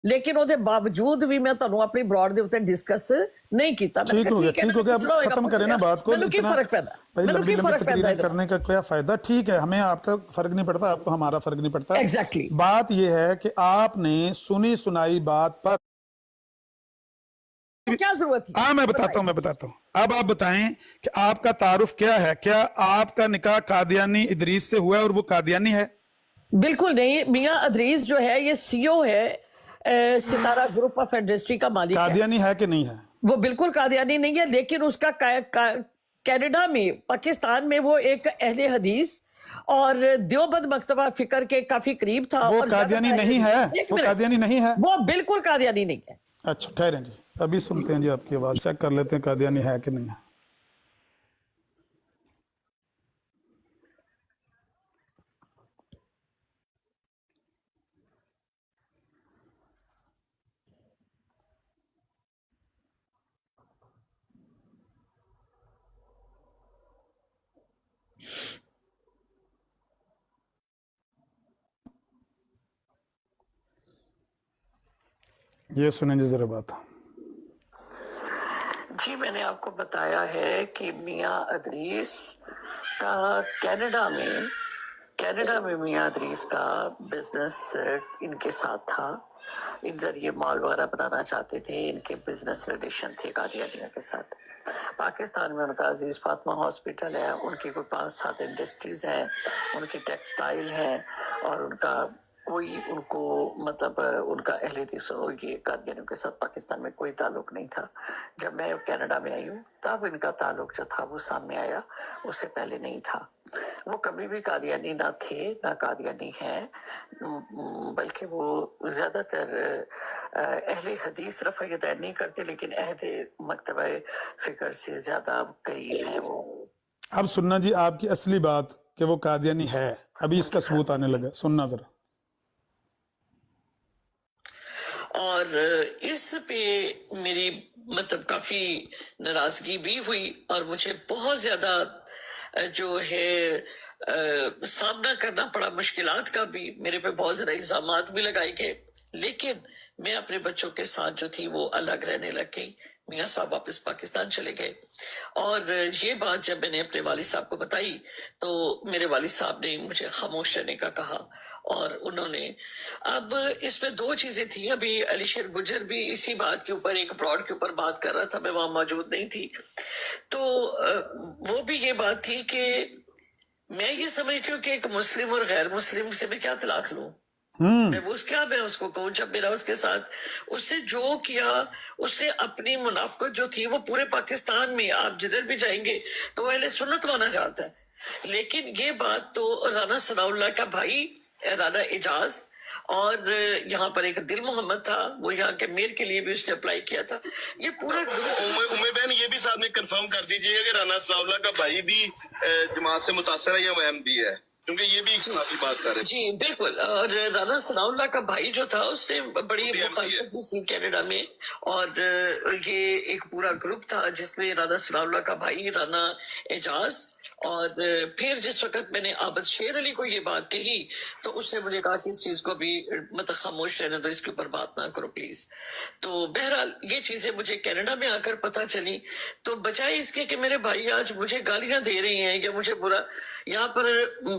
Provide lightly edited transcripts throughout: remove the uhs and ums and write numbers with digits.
लेकिन ਉਹਦੇ ਬਾਵਜੂਦ ਵੀ मैं ਤੁਹਾਨੂੰ अपनी ब्रॉड ਦੇ ਉੱਤੇ डिस्कस नहीं किया। ठीक हो गया अब खत्म करें ना बात को। ਮੈਨੂੰ ਕੀ ਫਰਕ ਪੈਂਦਾ, ਮੈਨੂੰ ਕੀ फर्क पैदा करने का क्या फायदा। ठीक है, हमें आपका फर्क नहीं पड़ता, आपको हमारा फर्क नहीं पड़ता। एग्जैक्टली बात यह है कि आपने सुनी सुनाई बात पर क्या जरूरत है। हाँ मैं बताता हूँ। अब आप बताएं कि आपका तारुफ क्या है, क्या आपका निकाह कादियानी इदरीस से हुआ है और वो कादियानी है? बिल्कुल नहीं, मियां अदरीस जो है ये सीईओ है सितारा ग्रुप ऑफ इंडस्ट्री का मालिक कादियानी है कि नहीं है? वो बिल्कुल कादियानी नहीं है, लेकिन उसका कनाडा में, पाकिस्तान में वो एक अहले हदीस और देवबंद मकतबा फिक्र के काफी करीब था। वो और कादियानी नहीं है, वो कादियानी नहीं है, वो बिल्कुल कादियानी नहीं है। अच्छा ठहरें जी, अभी सुनते हैं जी आपकी आवाज, चेक कर लेते हैं कादियानी है कि नहीं है। ये सुने जी जरा बात। जी मैंने आपको बताया है कि मियां अदरीस का कनाडा में मियां अदरीस का बिजनेस इनके साथ था। इधर ये मॉल वगैरह बनाना चाहते थे, इनके बिजनेस रिलेशन थे कादियानियों के साथ। पाकिस्तान में उनका अजीज फातिमा हॉस्पिटल है, उनकी कोई 5-7 इंडस्ट्रीज हैं, उनकी टेक्सटाइल है और उनका कोई उनको मतलब उनका अहले ये कादियानियों के साथ पाकिस्तान में कोई ताल्लुक नहीं था। जब मैं कनाडा में आई हूँ तब इनका ताल्लुक जो था वो सामने आया, उससे पहले नहीं था। वो कभी भी कादियानी ना थे ना कादियानी हैं, बल्कि वो ज्यादातर अहले हदीस रफ़ा यदैन नहीं करते, लेकिन अहले मकतबा फिक्र से ज्यादा करीब है वो। अब सुनना जी आपकी असली बात कि वो कादियानी है, अभी इसका सबूत आने लगा, सुनना जरा। और इस पे मेरी मतलब काफी नाराजगी भी हुई और मुझे बहुत ज्यादा जो है सामना करना पड़ा मुश्किलात का भी। मेरे पे बहुत ज्यादा इल्जामात भी लगाए गए, लेकिन मैं अपने बच्चों के साथ जो थी वो अलग रहने लग गई। मियाँ साहब वापस पाकिस्तान चले गए और ये बात जब मैंने अपने वालिद साहब को बताई तो मेरे वालिद साहब ने मुझे खामोश रहने का कहा। और उन्होंने अब इसमें 2 चीजें थी। अभी अलीशर गुजर भी इसी बात के ऊपर एक ब्रॉड के ऊपर बात कर रहा था, मैं वहां मौजूद नहीं थी, तो वो भी ये बात थी कि मैं ये समझती हूँ कि एक मुस्लिम और गैर मुस्लिम से मैं क्या तलाक लूं, मैं उसको कहूँ। जब मेरा उसके साथ उसने जो किया, उसने अपनी मुनाफकत जो थी वो पूरे पाकिस्तान में आप जिधर भी जाएंगे तो वो अहले सुन्नत माना जाता है। लेकिन ये बात तो राना सनाउल्लाह का भाई राना एजाज और यहाँ पर एक दिल मोहम्मद था, वो यहाँ के मेयर के लिए भी उसने अप्लाई किया था। ये पूरा उम्मे बहन ये भी साहब ने कंफर्म कर दीजिएगा कि राना सनाउल्लाह का भाई भी जमात से मुतासर है या वो अहमदी है, क्योंकि ये भी काफी बात कर रहे हैं। जी बिल्कुल, और राना सनाउल्लाह का भाई जो था उसने बड़ी मुखालफत की कनाडा में, और ये एक पूरा ग्रुप था जिसमें राना सनाउल्लाह का भाई राना एजाज और फिर जिस वक्त मैंने आबद शेर अली को ये बात कही तो उसने मुझे कहा कि इस चीज को भी मतलब खामोश रहने दो, इसके ऊपर बात ना करो प्लीज। तो बहरहाल ये चीजें मुझे कनाडा में आकर पता चली, तो बजाय इसके कि मेरे भाई आज मुझे गालियां दे रही हैं या मुझे बुरा, यहाँ पर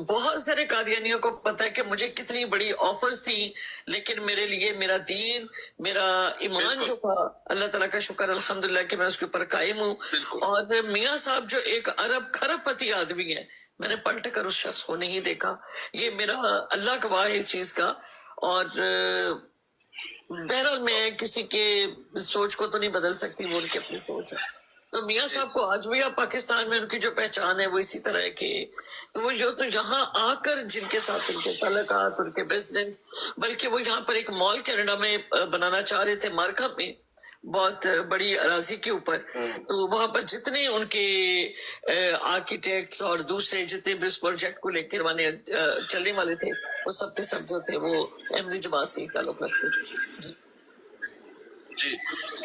बहुत सारे कादियानियों को पता है कि मुझे कितनी बड़ी ऑफर्स थी, लेकिन मेरे लिए मेरा दीन, मेरा ईमान जो था, अल्लाह ताला का शुक्र अल्हम्दुलिल्लाह कि मैं उसके ऊपर कायम हूँ। और मियाँ साहब जो एक अरब खरबपति आदमी है, मैंने पलट कर उस शख्स को नहीं देखा, ये मेरा अल्लाह गवाह है इस चीज का। और बहरहाल मैं किसी के सोच को तो नहीं बदल सकती, वो उनकी अपनी सोच है। तो मियाँ साहब को आज भी आप पाकिस्तान में उनकी जो पहचान है वो इसी तरह है कि तो वो जो तो यहाँ आकर जिनके साथ उनके तल्लुकात, उनके बिजनेस, बल्कि वो यहाँ पर एक मॉल कनाडा में बनाना चाह रहे थे मार्कअप में, बहुत बड़ी अराजी के ऊपर। तो वहां पर जितने उनके आर्किटेक्ट्स और दूसरे जितने भी इस प्रोजेक्ट को लेकर चलने वाले थे वो सब के सब जो थे वो अहमदी जमात से ताल्लुक रखते थे। جی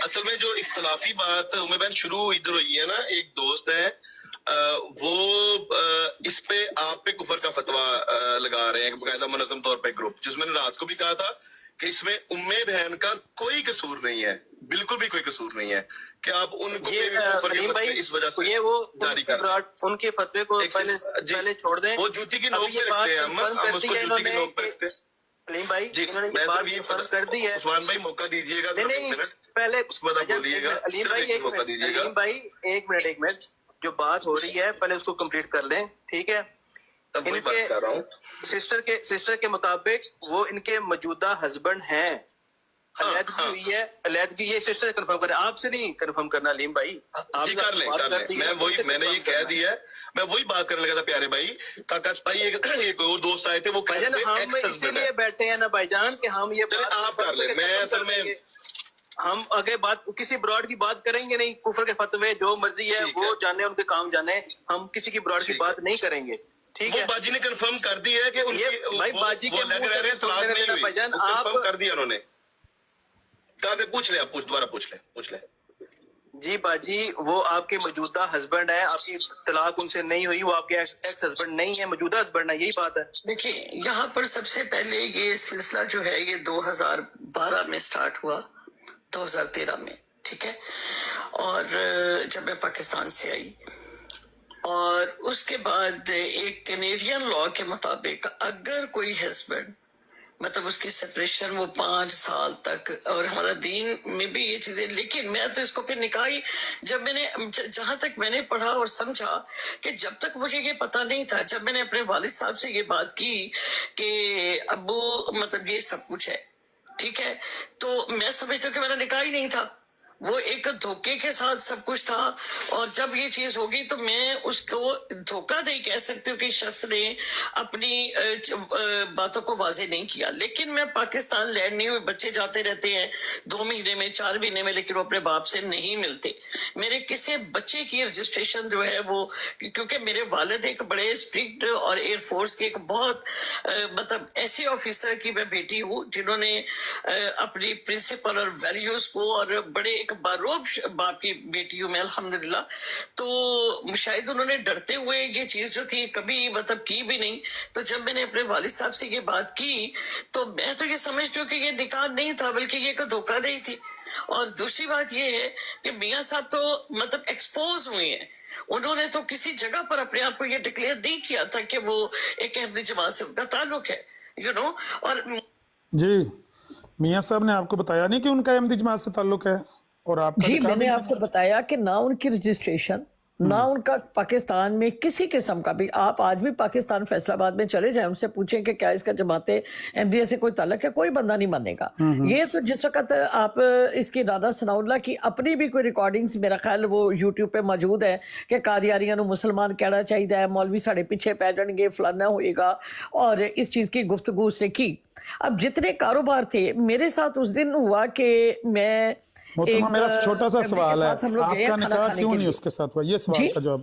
اصل میں جو اختلافی بات عمر بہن شروع ادھر ہوئی ہے نا، ایک دوست ہے وہ اس پہ آپ پہ کفر کا فتویٰ لگا رہے ہیں باقاعدہ منظم طور پہ گروپ، جس میں نے رات کو بھی کہا تھا کہ اس میں ام بہن کا کوئی قصور نہیں ہے، بالکل بھی کوئی قصور نہیں ہے کہ آپ ان کو اس وجہ سے جاری کر رہے ہیں۔ ان کے فتوے کو پہلے چھوڑ دیں، وہ جوتی کی نوک پہ رکھتے ہیں، ہم اس کو جوتی کی نوک پہ رکھتے ہیں۔ سلیم بھائی جی انہوں نے میں یہ بات بھی کنفرم کر دی ہے۔ عثمان بھائی موقع دیجیے گا، نہیں پہلے اس کے بعد آپ بولیے گا، علیم بھائی ایک موقع منٹ، دیجیے گا۔ علیم بھائی ایک منٹ، جو بات ہو رہی ہے پہلے اس کو کمپلیٹ کر لیں، ٹھیک ہے؟ اب وہی ان بات کے کر رہا ہوں۔ سسٹر کے مطابق وہ ان کے موجودہ ہسبینڈ ہیں، علیحدگی ہوئی ہے، علیحدگی یہ سسٹر کنفرم کرے، آپ سے نہیں کنفرم کرنا علیم بھائی۔ جی کر لیں میں نے یہ کہہ دیا ہے، میں وہی بات کرنے لگا تھا پیارے بھائی۔ کاکاش بھائی ایک اور دوست آئے تھے، وہ بھائی جان ہم اسی لیے بیٹھے ہیں نا بھائی جان کہ ہم یہ چلیں آپ کر لیں، میں اصل میں ہم آگے بات کسی براڈ کی بات کریں گے نہیں، کفر کے فتوے جو مرضی ہے وہ جانے، ان کے کام جانے، ہم کسی کی براڈ کی بات نہیں کریں گے، ٹھیک ہے؟ وہ باجی نے کنفرم کر دی ہے کہ ان کی بھائی باجی کے لگ رہے ہیں طلاق نہیں ہوئی، بھائی جان وہ آپ کنفرم کر دیا انہوں نے۔ کہا کہ پوچھ لیں، آپ دوبارہ پوچھ لیں۔ جی باجی وہ آپ کے موجودہ ہسبینڈ ہے، آپ کی طلاق ان سے نہیں ہوئی، وہ آپ کے ایکس ہسبینڈ نہیں ہے، موجودہ ہسبینڈ ہے، یہی بات ہے۔ دیکھیے یہاں پر سب سے پہلے یہ سلسلہ جو ہے یہ 2012 میں سٹارٹ ہوا، 2013 میں، ٹھیک ہے؟ اور جب میں پاکستان سے آئی، اور اس کے بعد ایک کینیڈین لاء کے مطابق اگر کوئی ہسبینڈ مطلب اس کی سپریشن وہ 5 سال تک، اور ہمارا دین میں بھی یہ چیزیں، لیکن میں تو اس کو پھر نکاحی جب میں نے جہاں تک میں نے پڑھا اور سمجھا کہ جب تک مجھے یہ پتہ نہیں تھا، جب میں نے اپنے والد صاحب سے یہ بات کی کہ ابو مطلب یہ سب کچھ ہے، ٹھیک ہے، تو میں سمجھتا ہوں کہ میرا نکاح ہی نہیں تھا، وہ ایک دھوکے کے ساتھ سب کچھ تھا۔ اور جب یہ چیز ہوگی تو میں اس کو دھوکہ نہیں کہہ سکتی ہوں کہ شخص نے اپنی باتوں کو واضح نہیں کیا، لیکن میں پاکستان لینڈ نہیں ہوئے، بچے جاتے رہتے ہیں 2 مہینے میں 4 مہینے میں، لیکن وہ اپنے باپ سے نہیں ملتے۔ میرے کسی بچے کی رجسٹریشن جو ہے وہ، کیونکہ میرے والد ایک بڑے اسٹرکٹ اور ایئر فورس کے ایک بہت مطلب ایسے آفیسر کی میں بیٹی ہوں جنہوں نے اپنی پرنسپل اور ویلیوز کو، اور بڑے ایک باروب باپ کی بیٹی ہوں میں الحمدللہ، تو شاید انہوں نے ڈرتے ہوئے یہ چیز جو تھی کبھی مطلب کی بھی نہیں۔ تو جب میں نے اپنے والد صاحب سے یہ بات کی تو میں تو یہ سمجھتی ہوں کہ یہ نکاح نہیں تھا، بلکہ یہ ایک دھوکہ دہی تھی۔ اور دوسری بات یہ ہے کہ میاں صاحب تو مطلب ایکسپوز ہوئے ہیں، انہوں نے تو کسی جگہ پر اپنے آپ کو یہ ڈکلیئر نہیں کیا تھا کہ وہ ایک احمدی جماعت سے ان کا تعلق ہے، اور جی میاں صاحب نے آپ کو بتایا نہیں کہ ان کا احمدی جماعت سے تعلق ہے؟ اور آپ کا جی نکاح میں بھی نے آپ کو بتایا کہ نہ ان کی رجسٹریشن، نہ ان کا پاکستان میں کسی قسم کا بھی، آپ آج بھی پاکستان فیصل آباد میں چلے جائیں، ان سے پوچھیں کہ کیا اس کا جماعت احمدیہ سے کوئی تعلق ہے، کوئی بندہ نہیں مانے گا۔ یہ تو جس وقت آپ اس کی رانا ثناء اللہ کی اپنی بھی کوئی ریکارڈنگز میرا خیال وہ یوٹیوب پہ موجود ہے کہ قادیانیاں نو مسلمان کہنا چاہیے، مولوی ساڑے پیچھے پی جان گے، فلانا ہوئے گا، اور اس چیز کی گفتگو اس نے کی۔ اب جتنے کاروبار تھے میرے ساتھ اس دن ہوا کہ میں محترمہ میرا چھوٹا سا سوال ہے، آپ کا نکاح کیوں نہیں اس کے ساتھ ہوا؟ یہ سوال کا جواب،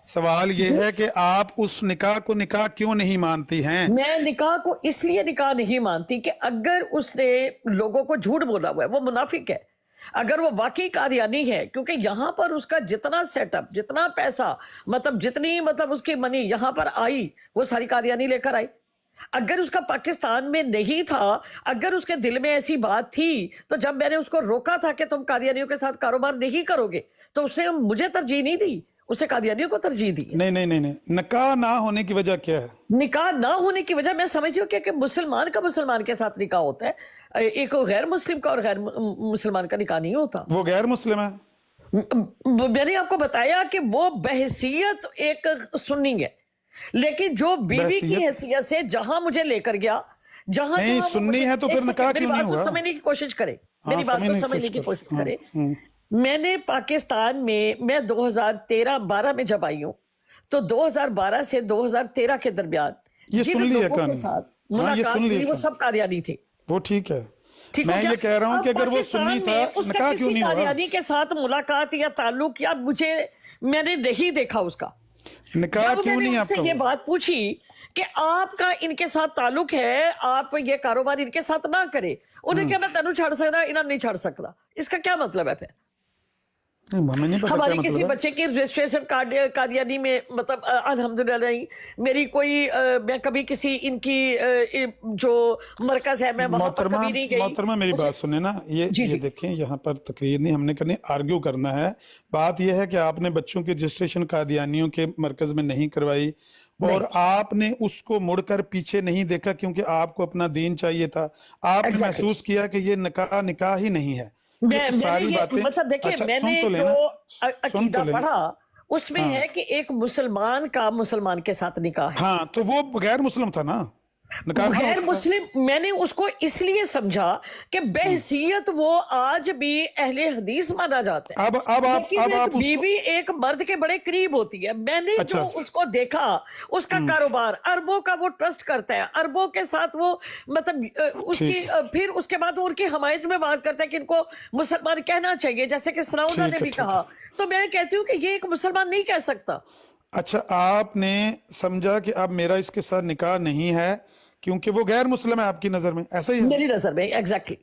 سوال یہ ہے کہ آپ اس نکاح کو نکاح کیوں نہیں مانتی ہیں؟ میں نکاح کو اس لیے نکاح نہیں مانتی کہ اگر اس نے لوگوں کو جھوٹ بولا ہوا ہے، وہ منافق ہے۔ اگر وہ واقعی قادیانی ہے، کیونکہ یہاں پر اس کا جتنا سیٹ اپ، جتنا پیسہ، مطلب جتنی مطلب اس کی منی یہاں پر آئی، وہ ساری قادیانی لے کر آئی۔ اگر اس کا پاکستان میں نہیں تھا، اگر اس کے دل میں ایسی بات تھی، تو جب میں نے اس کو روکا تھا کہ تم قادیانیوں کے ساتھ کاروبار نہیں کرو گے، تو اس نے مجھے ترجیح نہیں دی، اسے قادیانیوں کو ترجیح دی۔ نہیں، نکاح نہ ہونے کی وجہ کیا ہے؟ نکاح نہ ہونے کی وجہ میں سمجھتی ہوں کہ مسلمان کا مسلمان کے ساتھ نکاح ہوتا ہے، ایک غیر مسلم کا اور غیر مسلمان کا نکاح نہیں ہوتا۔ وہ غیر مسلم ہے؟ میں نے آپ کو بتایا کہ وہ بحیثیت ایک سنی ہے، لیکن جو بیوی کی حیثیت سے جہاں مجھے لے کر گیا، جہاں نہیں سنی ہے تو پھر نکاح کیوں نہیں ہوا؟ میری بات کو سمجھنے کی کوشش کرے، میری بات کو سمجھنے کی کوشش کرے۔ میں نے پاکستان میں 2013-12 میں جب آئی ہوں، تو 2012 سے 2013 کے درمیان جن لوگوں کے ساتھ ملاقات ہوئی وہ سب قادیانی تھے۔ وہ ٹھیک ہے، میں یہ کہہ رہا ہوں کہ اگر وہ سنی تھا نکاح کیوں نہیں ہوا؟ قادیانی کے ساتھ ملاقات یا تعلق یا میں نے نہیں دیکھا اس کا۔ نکاح کیوں نہیں آپ سے یہ بات پوچھی کہ آپ کا ان کے ساتھ تعلق ہے, آپ یہ کاروبار ان کے ساتھ نہ کرے. انہیں کیا میں تینوں چھڑ سکتا, انہوں نہیں چھڑ سکتا, اس کا کیا مطلب ہے پھر؟ ہمیں نہیں پتا کیا ہماری کسی مطلب ہے. بچے کی رجسٹریشن قادیانی میں مطلب الحمدللہ نہیں, میری کوئی میں کبھی کسی ان کی جو مرکز ہے میں وہاں پر کبھی نہیں گئی. محترمہ میری بات سنیں نا, یہ دیکھیں یہاں پر تقریر نہیں ہم نے کرنی, آرگیو کرنا ہے. بات یہ ہے کہ آپ نے بچوں کی رجسٹریشن قادیانیوں کے مرکز میں نہیں کروائی اور آپ نے اس کو مڑ کر پیچھے نہیں دیکھا کیونکہ آپ کو اپنا دین چاہیے تھا. آپ نے محسوس کیا کہ یہ نکاح ہی نہیں ہے. ساری باتیں مطلب دیکھیں میں نے جو عقیدہ پڑھا اس میں ہے کہ ایک مسلمان کا مسلمان کے ساتھ نکاح ہے. ہاں تو وہ غیر مسلم تھا نا, غیر مسلم. میں نے اس کو اس لیے سمجھا کہ بحیثیت وہ آج بھی اہل حدیث مانا جاتا ہے. اب آپ بیوی ایک مرد کے بڑے قریب ہوتی ہے. میں نے جو اس کو دیکھا, اس کا کاروبار اربوں کا وہ ٹرسٹ کرتا ہے, اربوں کے ساتھ وہ مطلب اس کی پھر اس کے بعد وہ ان کی حمایت میں بات کرتا ہے کہ ان کو مسلمان کہنا چاہیے, جیسے کہ ثناءاللہ نے بھی کہا. تو میں کہتی ہوں کہ یہ ایک مسلمان نہیں کہہ سکتا. اچھا آپ نے سمجھا کہ اب میرا اس کے ساتھ نکاح نہیں ہے کیونکہ وہ غیر مسلم ہے آپ کی نظر میں, ایسا ہی ہے میری نظر میں ایگزیکٹلی.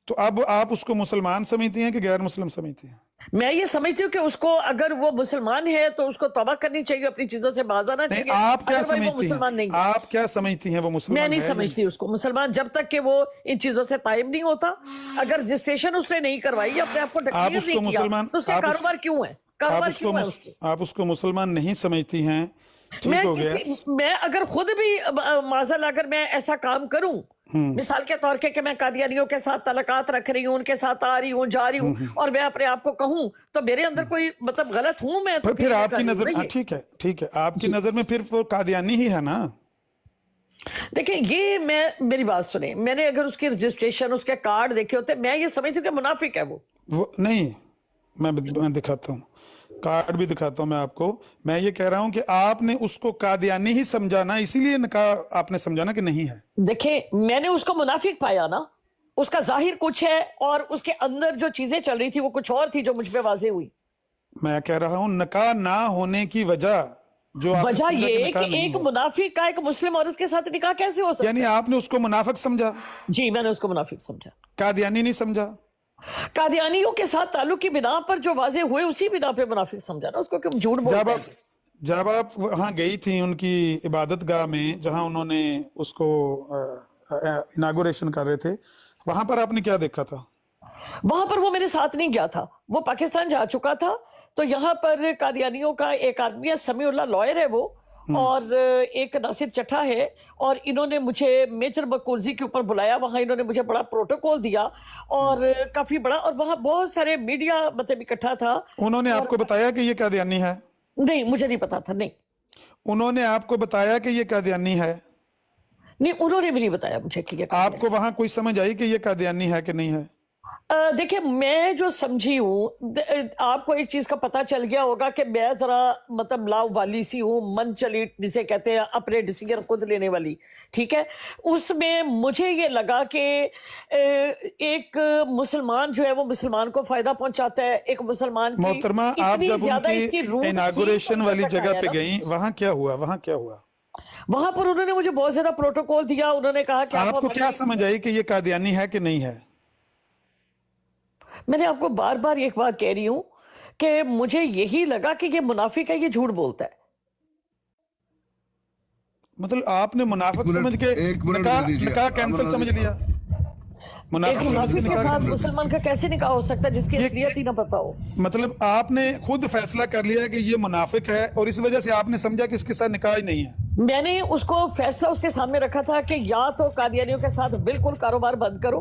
تو اب آپ اس کو مسلمان سمجھتی ہیں کہ غیر مسلم سمجھتی ہیں؟ میں یہ سمجھتی ہوں کہ اس کو اگر وہ مسلمان ہے تو اس کو توبہ کرنی چاہیے, اپنی چیزوں سے باز آنا چاہیے. آپ کیا سمجھتی ہیں, آپ کیا سمجھتی ہیں وہ مسلمان؟ میں نہیں سمجھتی اس کو مسلمان جب تک کہ وہ ان چیزوں سے تائب نہیں ہوتا. اگر رجسٹریشن اس نے نہیں کروائی, اپنے آپ کو ڈکلیئر نہیں کیا, تو اس کا کاروبار کیوں ہے؟ کاروبار کیوں ہے اس کے؟ آپ اس کو مسلمان نہیں سمجھتی ہیں, میں اگر خود بھی معذل اگر میں ایسا کام کروں, مثال کے طور کہ میں قادیانیوں کے ساتھ تعلقات رکھ رہی ہوں, ان کے ساتھ آ رہی ہوں جا رہی ہوں, اور میں اپنے آپ کو کہوں تو میرے اندر کوئی مطلب غلط ہوں میں, تو پھر آپ کی نظر ٹھیک ہے آپ کی نظر میں پھر وہ قادیانی ہی ہے نا. دیکھیں یہ میری بات سنیں, میں نے اگر اس کی رجسٹریشن اس کے کارڈ دیکھے ہوتے, میں یہ سمجھتی ہوں کہ منافق ہے وہ نہیں. میں دکھاتا ہوں, کارڈ بھی دکھاتا ہوں میں آپ کو. میں یہ کہہ رہا ہوں کہ آپ نے اس کو قادیانی ہی سمجھا نا, اسی لیے نکاح آپ نے سمجھانا کہ نہیں ہے. دیکھیں میں نے اس کو منافق پایا نا, اس کا ظاہر کچھ ہے اور اس کے اندر جو چیزیں چل رہی تھی وہ کچھ اور تھی جو مجھ پہ واضح ہوئی. میں کہہ رہا ہوں نکاح نہ ہونے کی وجہ وجہ یہ کہ ایک منافق کا ایک مسلم عورت کے ساتھ نکاح کیسے ہو سکتا ہے؟ یعنی آپ نے اس کو منافق سمجھا؟ جی میں نے اس کو منافق سمجھا. قادیانی نہیں سمجھا؟ قادیانیوں کے ساتھ تعلق کی بنا پر جو واضح ہوئے اسی بنا پہ منافق سمجھا نا اس کو, کہ جھوٹ بولتے ہیں. جب آپ وہاں گئی تھیں ان کی عبادت گاہ میں جہاں انہوں نے اس کو اناگوریشن کر رہے تھے, وہاں پر آپ نے کیا دیکھا تھا؟ وہاں پر وہ میرے ساتھ نہیں گیا تھا, وہ پاکستان جا چکا تھا. تو یہاں پر قادیانیوں کا ایک آدمی ہے, سمیع اللہ لائر ہے وہ, اور ایک ناصر چٹھا ہے, اور انہوں نے مجھے میجر بکولزی کے اوپر بلایا. وہاں انہوں نے مجھے بڑا پروٹوکول دیا اور کافی بڑا, اور وہاں بہت سارے میڈیا مطلب اکٹھا تھا. انہوں نے آپ کو بتایا کہ یہ قادیانی ہے؟ نہیں مجھے نہیں پتا تھا. نہیں انہوں نے آپ کو بتایا کہ یہ قادیانی ہے؟ نہیں انہوں نے بھی نہیں بتایا مجھے کہ آپ کو وہاں کوئی سمجھ آئی کہ یہ قادیانی ہے کہ نہیں ہے؟ دیکھیں میں جو سمجھی ہوں, آپ کو ایک چیز کا پتہ چل گیا ہوگا کہ میں ذرا مطلب لاؤ والی سی ہوں, من چلی جسے کہتے ہیں, اپنے ڈیسیژن خود لینے والی. ٹھیک ہے, اس میں مجھے یہ لگا کہ ایک مسلمان جو ہے وہ مسلمان کو فائدہ پہنچاتا ہے. ایک مسلمان کی محترمہ آپ جب ان کی اناگوریشن والی جگہ پہ گئیں وہاں کیا ہوا؟ وہاں پر انہوں نے مجھے بہت زیادہ پروٹوکول دیا. انہوں نے کہا کہ آپ کو کیا سمجھ آئی کہ یہ قادیانی ہے کہ نہیں ہے؟ میں نے آپ کو بار بار ایک بات کہہ رہی ہوں کہ مجھے یہی لگا کہ یہ منافق ہے, یہ جھوٹ بولتا ہے. مطلب آپ نے منافق سمجھ کے نکاح کینسل سمجھ لیا؟ ایک منافق کے ساتھ مسلمان کا کیسے نکاح ہو سکتا ہے جس کی اصلیت ہی نہ پتا ہو؟ مطلب آپ نے خود فیصلہ کر لیا کہ یہ منافق ہے اور اس وجہ سے آپ نے سمجھا کہ اس کے ساتھ نکاح ہی نہیں ہے. میں نے اس کو فیصلہ اس کے سامنے رکھا تھا کہ یا تو قادیانیوں کے ساتھ بالکل کاروبار بند کرو,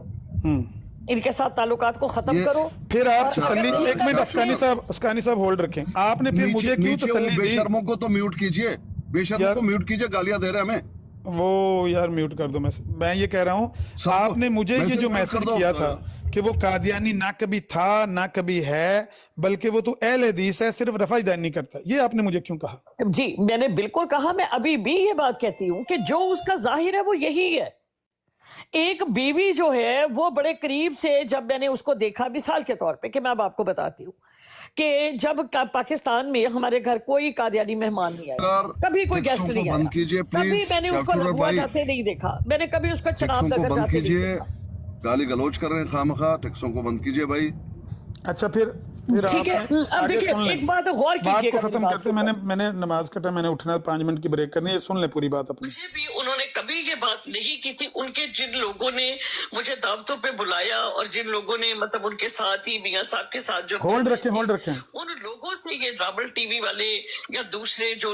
ان کے ساتھ تعلقات کو ختم کرو. پھر آپ تسلی, ایک منٹ اسکانی صاحب ہولڈ رکھیں, آپ نے پھر مجھے کیوں تسلی دی؟ بے شرموں کو تو میوٹ کیجئے, بے شرموں کو میوٹ کیجئے, گالیاں دے رہے ہمیں. وہ یار میوٹ کر دو. میں یہ کہہ رہا ہوں آپ نے مجھے یہ جو میسج کیا تھا کہ وہ قادیانی نہ کبھی تھا نہ کبھی ہے بلکہ وہ تو اہل حدیث ہے, صرف رفع دین نہیں کرتا, یہ آپ نے مجھے کیوں کہا؟ جی میں نے بالکل کہا, میں ابھی بھی یہ بات کہتی ہوں کہ جو اس کا ظاہر ہے وہ یہی ہے. एक बीवी जो है वो बड़े करीब से जब मैंने उसको देखा, मिसाल के तौर पे कि मैं अब आपको बताती हूँ कि जब पाकिस्तान में हमारे घर कोई कादियानी मेहमान नहीं आया, कभी कोई गेस्ट टेक्सों को नहीं बंद आया, कीजिए, कभी प्लीज। मैंने उसको कैप्टन लंगोआ भाई, जाते नहीं देखा, मैंने कभी उसको चनाब टैक्सों को नगर बंद जाते नहीं कीजिए, देखा। गाली गलौज कर रहे हैं खामखा, टैक्सों को बंद कीजिए भाई। अच्छा फिर ठीक है, आपने अब आगे देखिए सुन लें। एक बात गौर बात को कीजिएगा मेरी खत्म बात करते, के ऊपर। मैंने नमाज का टाइम, मैंने उठना 5 मिनट की ब्रेक करनी है, सुन ले पूरी बात अपनी। मुझे भी उन्होंने कभी ये बात नहीं की थी। उनके जिन लोगों ने मुझे दावतों पे बुलाया और जिन लोगों ने मतलब उनके साथ ही मियां साहब के साथ जो होल्ड रखें, होल्ड रखें। उन लोगों से ये रावल टीवी वाले या दूसरे जो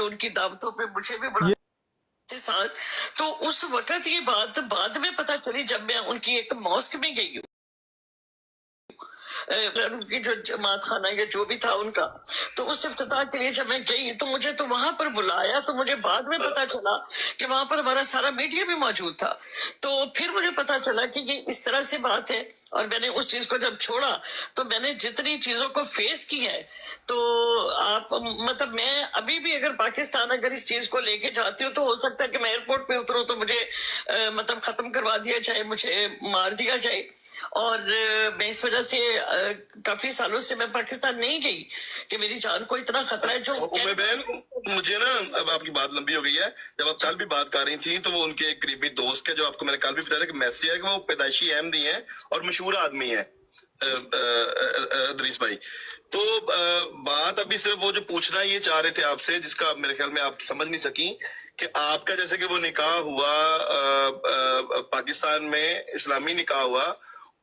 उनकी दावतों पे मुझे भी बुला साथ, तो उस वक्त ये बात बाद में पता चली जब मैं उनकी एक मॉस्क में गई हूँ, उनकी जो जमात खाना या जो भी था उनका, तो उस इफ्तिताह के लिए जब मैं गई तो मुझे तो वहां पर बुलाया, तो मुझे बाद में पता चला कि वहां पर हमारा सारा मीडिया भी मौजूद था। तो फिर मुझे पता चला कि ये इस तरह से बात है, और मैंने उस चीज को जब छोड़ा तो मैंने जितनी चीजों को फेस की है, तो आप मतलब मैं अभी भी अगर पाकिस्तान अगर इस चीज को लेके जाती हूँ तो हो सकता है कि मैं एयरपोर्ट पे उतरूँ तो मुझे मतलब खत्म करवा दिया जाए, मुझे मार दिया जाए। और मैं इस वजह से काफी सालों से मैं पाकिस्तान नहीं गई कि मेरी जान को इतना खतरा है। जो उम्मे बहन, मुझे ना अब आपकी बात लंबी हो गई है, जब आप कल भी बात कर रही थी तो वो उनके एक करीबी दोस्त के, जो आपको मैंने कल भी बताया कि मैसी है कि वो पैदाइशी अहमदी है और मशहूर आदमी है इदरीस भाई। तो बात अभी सिर्फ वो जो पूछना ये चाह रहे थे आपसे, जिसका मेरे ख्याल में आप समझ नहीं सकी, कि आपका जैसे कि वो निकाह हुआ पाकिस्तान में, इस्लामी निकाह हुआ,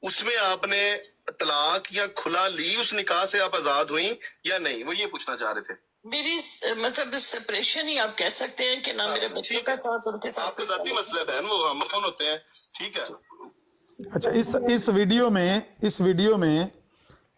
उसमें आपने तलाक या खुला ली, उस निकाह से आप आजाद हुई या नहीं, वो ये पूछना चाह रहे थे। मेरी मतलब सेपरेशन ही आप कह सकते हैं कि ना मेरे बच्चों का साथ उनके साथ आपका जाती मसला है बहन, वो हम कौन होते हैं, ठीक है। अच्छा, इस वीडियो में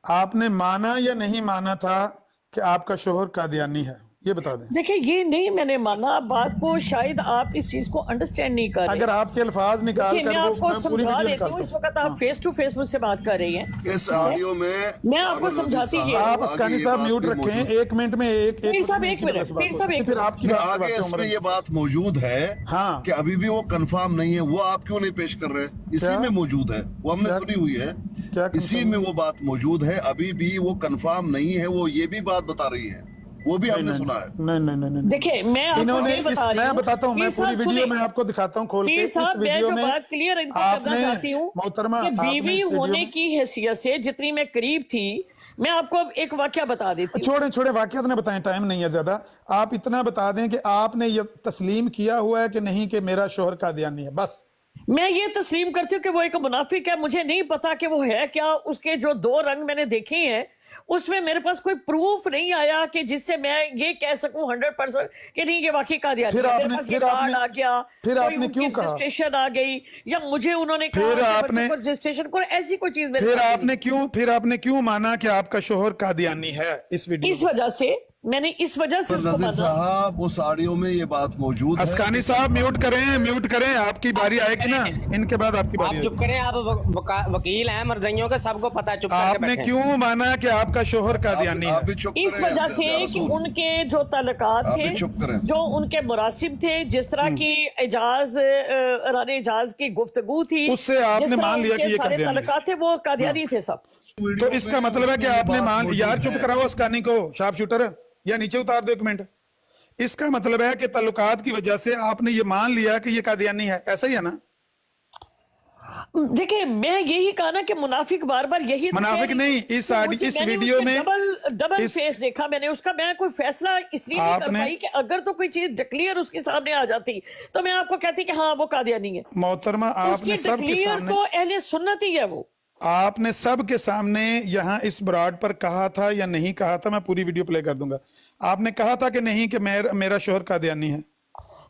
आपने माना या नहीं माना था कि आपका शोहर कादियानी है, ये बता दें। देखिए ये नहीं मैंने माना, बात को शायद आप इस चीज को अंडरस्टैंड नहीं कर रहे। अगर आपके अल्फाज निकाल देखिए, कर मैं वो आपको मैं पूरी समझा वीडियो देती हूँ, निकालता इस हूं। वक्त आप फेस टू फेस मुझसे बात कर रही हैं। इस ऑडियो में मैं आपको समझाती हूँ। आप अस्कानी साहब म्यूट रखें, 1 मिनट में एक पीर साहब एक मिनट, पीर साहब एक फिर आपकी बात आगे करवाते हैं इसमें उमर। ये बात मौजूद है हाँ। कि अभी भी वो कंफर्म नहीं है, वो आप क्यों नहीं पेश कर रहे? इसी क्या? में मौजूद है, वो हमने क्या? सुनी हुई है, क्या इसी confirm? में वो बात मौजूद है, अभी भी वो कंफर्म नहीं है, वो ये भी बात बता रही है, वो भी हमने सुना है। नहीं। देखिए मैं आपको इन्होंने ये बता रही मैं हूँ। बताता हूँ, मैं पीर पूरी साहब वीडियो सुनिए। में आपको दिखाता हूँ खोल के। पीर इस साहब मैं वीडियो जो में बात क्लियर इनको करना आपने, चाहती हूँ मोहतरमा, कि आपने बीवी इस वीडियो होने में, की हैसियत से जितनी मैं करीब थी, मैं आपको अब एक वाकया बता देती हूँ। छोड़े वाकयात ने बताएं, टाइम नहीं है ज्यादा। आप इतना बता दें कि आपने ये तस्लीम किया हुआ है कि नहीं कि मेरा शोहर कादियानी है, बस। मैं ये तस्लीम करती हूँ कि वो एक मुनाफिक है, मुझे नहीं पता कि वो है क्या। उसके जो 2 रंग मैंने देखे हैं उसमें मेरे पास कोई प्रूफ नहीं आया कि जिससे मैं ये कह सकूं 100% कि नहीं ये वाकई कादियानी है। मेरे पास ये कार्ड आ गया, फिर कोई आपने उनकी क्यों कहा? रजिस्ट्रेशन आ गई, या मुझे उन्होंने फिर कहा आपने रजिस्ट्रेशन को, ऐसी कोई चीज मेरे फिर पास आपने क्यों माना कि आपका शोहर कादियानी है इस वीडियो इस वजह से मैंने इस वजह से पर उसको नजीर माना। साहब उस ऑडियो में ये बात मौजूद है। अस्कानी साहब म्यूट करें, आपकी बारी आएगी ना, इनके बाद आपकी बारी आप चुप करें, आप वकील हैं मरज़इयों के, सबको पता है, चुप करके आपने बैठें। क्यों माना कि आपका शोहर कादियानी आप है? भी चुप इस करें, वजह से कि रसूल। उनके जो ताल्लुकात आप थे, भी चुप करें। जो उनके मुरासिब थे, जिस तरह की रानी एजाज की गुफ्तगू थी, उससे आपने जिस तरह मान लिया कि उनके ये सारे कादियानी है। ताल्लुकात थे, वो कादियानी थे सब। तो इसका मतलब है कि आपने मान, यार चुप कराओ अस्कानी को, शार्प शूटर, या नीचे उतार दो 1 मिनट। इसका मतलब है कि ताल्लुकात की वजह से आपने ये मान लिया कि ये कादियानी है, ऐसा ही है ना? देखिए मैं यही कहा ना कि मुनाफिक बार बार यही मुनाफिक नहीं, इस मैंने वीडियो उसके में डबल फेस देखा मैंने उसका। मैं कोई फैसला इसलिए नहीं कर आपने- पाई कि अगर तो कोई चीज डिक्लेयर उसके सामने आ जाती तो मैं आपको कहती कि हाँ वो कादियानी है। मोहतरमा, उसकी आपने सबके डिक्लेयर सामने, तो अहले सुन्नत ही है वो। आपने सबके सामने यहाँ इस ब्रॉड पर कहा था या नहीं कहा था? मैं पूरी वीडियो प्ले कर दूंगा। आपने कहा था कि नहीं कि मेरा शोहर कादियानी है?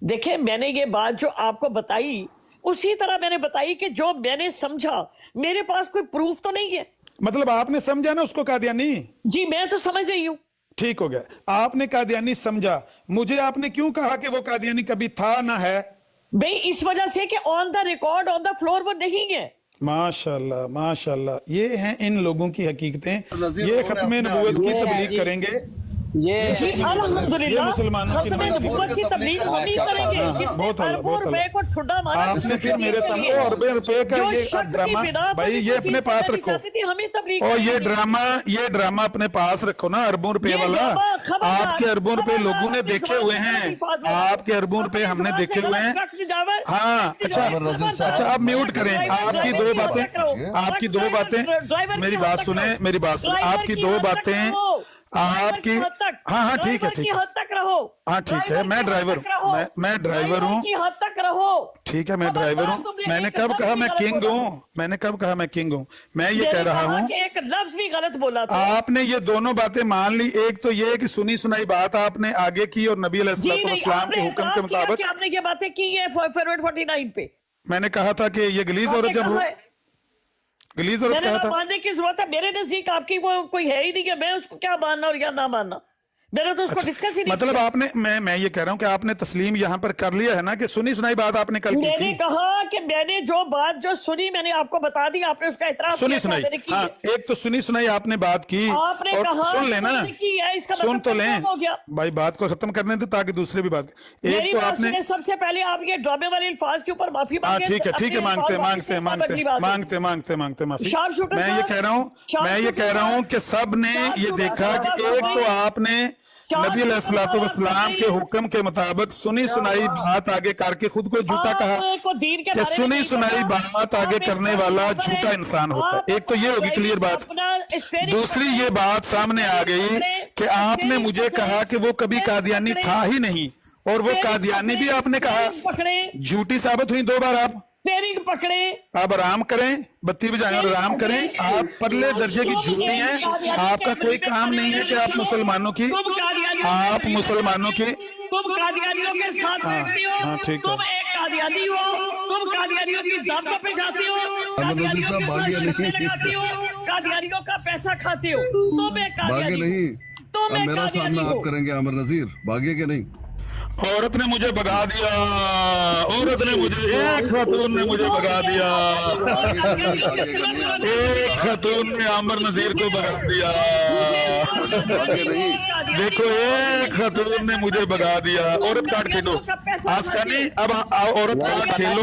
देखिए मैंने ये बात जो आपको बताई उसी तरह मैंने बताई कि जो मैंने समझा, मेरे पास कोई प्रूफ तो नहीं है। मतलब आपने समझा ना उसको कादियानी? जी मैं तो समझ रही हूँ। ठीक हो गया, आपने कादियानी समझा। मुझे आपने क्यों कहा कि वो कादियानी कभी था ना है? भाई इस वजह से कि on the record on the floor वो नहीं है। माशाल्लाह, ये हैं इन लोगों की हकीकतें। नज़ीर ये उन्होंने खत्मे अपने नबूवत की ये है तबलीग जी। करेंगे ये जी अल्हम्दुलिल्लाह ये मुसलमानों की खत्म नमाज नबुव्वत की तबलीग हम ही करेंगे जिसने बहुत हल्ला, अरबों बहुत रुपए हल्ला। को ठुड्डा मारा आपने फिर मेरे सामने अरबों रुपए का जो ये शक की ड्रामा, बिना पर भाई ये जो अपने चीज़ पास करनी रखो। चाहती थी, हम ही तबलीग और करेंगे। ये ड्रामा अपने पास रखो ना, अरबों रुपए ये वाला। ड्रामा खबरदार, आपके अरबों रुपए खबरदार, लोगों ने अपनी देखे जुबान हुए से हैं, गलत अल्फाज बोला। आपके अरबों रुपए अपनी हमने जुबान से देखे हुए गलत हैं। शक निजावर। हाँ अच्छा अच्छा, आप म्यूट करें। आपकी दो बातें, आपकी दो बातें, मेरी बात सुने, मेरी बात सुने, आपकी दो बातें आपकी, हाँ हाँ ठीक है, ठीक है, हद तक रहो। हाँ ठीक है, मैं ड्राइवर हूँ, मैं ड्राइवर हूँ, की हद तक रहो। ठीक है, मैं ड्राइवर हूँ। मैंने कब कहा मैं किंग हूँ? मैंने कब कहा मैं किंग हूँ? मैं ये कह रहा हूँ, एक लफ्ज भी गलत बोला था। आपने ये दोनों बातें मान ली। एक तो ये कि सुनी सुनाई बात आपने आगे की और नबी अलैहिस्सलाम के हुक्म के मुताबिक आपने ये बातें की है फॉरवर्ड 49 पे। मैंने कहा था कि ये गलीज औरत जब गलीज औरत मैंने कहा ना था। मानने की जरूरत है, मेरे नजदीक आपकी वो कोई है ही नहीं कि मैं उसको क्या मानना और या ना मानना। मैंने तो उसको डिस्कस ही नहीं मतलब किया। आपने, मैं ये कह रहा हूँ कि आपने तस्लीम यहाँ पर कर लिया है ना कि सुनी सुनाई बात आपने कल की मैंने थी। कहा कि मैंने जो बात जो सुनी मैंने आपको बता दी, आपने उसका इतराफ सुनी किया, सुनाई, मैंने की हाँ, है। एक तो सुनी सुनाई आपने बात की आपने और कहा सुन लेना, मैंने की है, इसका सुन मतलब तो लें खत्म हो गया। भाई, बात को खत्म करने दे ताकि दूसरे भी बात। मेरी एक तो बात आपने, सुने, सबसे पहले आप ये ड्रामे वाले अल्फाज के ऊपर माफी हाँ मांगे। ठीक है, ठीक है, मांगते माफी। शार्प शूटर मैं ये साहब, कह रहा हूँ, शार्प मैं ये शूटर कह रहा हूँ साहब, कि सब ने शार्प ये शूटर देखा साहब, कि एक तो आपने शार्प नबी शूटर अलैहिस्सलाम के हुक्म के मुताबिक सुनी सुनाई बात आगे करके खुद को झूठा कहा आपको दीन के कि बारे में सुनी नहीं सुनाई पता। बात आगे आप करने एक वाला बात करें, झूठा इंसान होता आप है। एक तो ये होगी क्लियर बात। अपना स्पेलिंग दूसरी ये बात सामने आ गई कि आपने मुझे कहा कि वो कभी कादियानी था ही नहीं, और वो कादियानी भी आपने कहा। पकड़े, झूठी साबित हुई 2 बार आप। स्टेरिंग पकड़े। आप आराम करें, बत्ती बजाएं और आराम करें। आप परले दर्जे की झूठी हैं। आपका कोई काम नहीं है कि आप मुसलमानों की, आप मुसलमानों की, तुम कादियानियों के साथ बैठती हो, हाँ, ठीक है। तुम एक कादियानी हो, तुम कादियानियों की दाम पे जाती हो, कादियानियों के साथ शर्तें लगाती हो, कादियानियों का पैसा खाती हो, तुम एक भागे कादियानी नहीं। तुम अब एक मेरा कादियानी सामना हो। आप करेंगे आमिर नजीर, भागे के नहीं। औरत ने मुझे भगा दिया, औरत ने मुझे, एक खातून ने मुझे भगा दिया, एक खातून ने आमिर नजीर को भगा दिया। भागे नहीं। देखो, एक खातून ने मुझे भगा दिया। औरत कार्ड खेलो, आस्कानी, अब औरत कार्ड खेलो,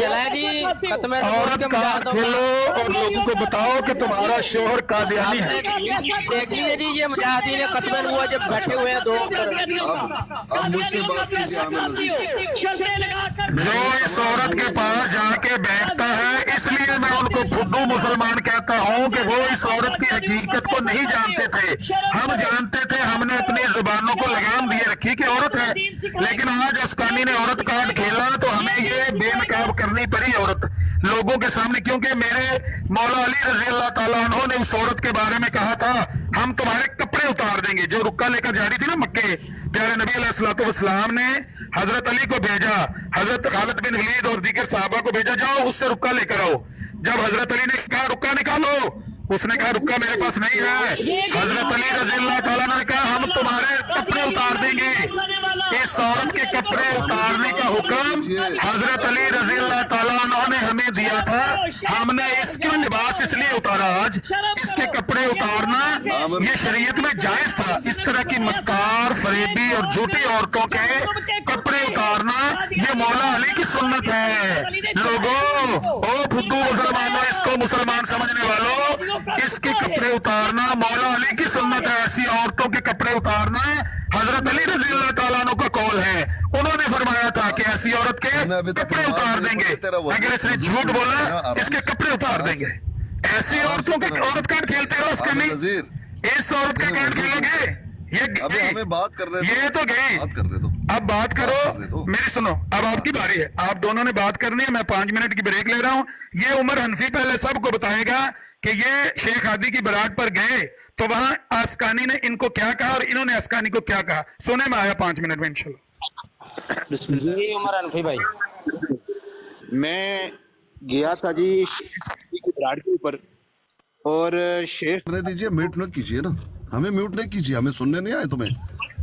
औरत कार्ड खेलो और लोगों को बताओ कि तुम्हारा शोहर कादियानी है। देख लीजिए जी, ये मुजाहिदीन खत्म हुआ जब बैठे हुए हैं 2 अब मुझसे बात कीजिए आमिर नजीर। जो इस औरत के पास जाके बैठता है, इसलिए मैं उनको फुद्दू मुसलमान कहता हूँ कि वो इस औरत की हकीकत को नहीं जानते थे। हम जानते थे, हमने अपनी जुबानों को लगाम दिए रखी कि औरत है, लेकिन आज अस्कानी ने औरत कार्ड खेला तो हमें ये बेनकाब करनी पड़ी औरत लोगों के सामने, क्योंकि मेरे मौला अली रजी अल्लाह ताला अन्हु ने उस औरत के बारे में कहा था, हम तुम्हारे कपड़े उतार देंगे। जो रुक्का लेकर जा रही थी ना मक्के, प्यारे नबी अलैहिस्सलाम ने हजरत अली को भेजा, हजरत खालिद बिन वलीद और दीगर साहबा को भेजा, जाओ उससे रुक्का लेकर आओ। जब हजरत अली ने कहा रुक्का निकालो, उसने कहा रुक्का मेरे पास नहीं है। हजरत अली रजी अल्लाह ताला ने कहा हम तुम्हारे कपड़े उतार देंगे। इस औरत के कपड़े उतारने का हुक्म हजरत अली रजी अल्लाह ताला ने हमें दिया था। हमने इसका लिबास इसलिए उतारा, आज इसके कपड़े उतारना ये शरीयत में जायज था। इस तरह की मक्कार, फरेबी और झूठी औरतों के कपड़े उतारना ये मौला अली की सुन्नत है। लोगों, ओ फुद्दू मुसलमानों, इसको मुसलमान समझने वालों, इसके कपड़े उतारना मौला अली की सुन्नत है। ऐसी औरतों के कपड़े उतारना हजरत अली रजी अल्लाह ताला अन्हु का कौल है। उन्होंने फरमाया था कि ऐसी औरत के कपड़े उतार देंगे, अगर इसने झूठ बोला इसके कपड़े उतार देंगे। ऐसी औरतों के औरत कार्ड खेलते हो उसका नहीं, इस औरत का कार्ड खेलोगे ये अभी हमें बात कर रहे थे, ये तो गई। बात कर रहे थे। अब बात करो, मेरी सुनो, अब आपकी बारी है, आप दोनों ने बात करनी है। मैं 5 मिनट की ब्रेक ले रहा हूं। ये उमर हनफी पहले सबको बताएगा कि ये शेख हादी की बारात पर गए तो वहां आस्कानी ने इनको क्या कहा और इन्होंने आस्कानी को क्या कहा। सुने में आया 5 मिनट में इंशाल्लाह। जी उमर अनफी भाई, मैं गया था जी की बारात के ऊपर, और शेख करने दीजिए, म्यूट न कीजिए ना, हमें म्यूट नहीं कीजिए, हमें सुनने नहीं आए तुम्हें,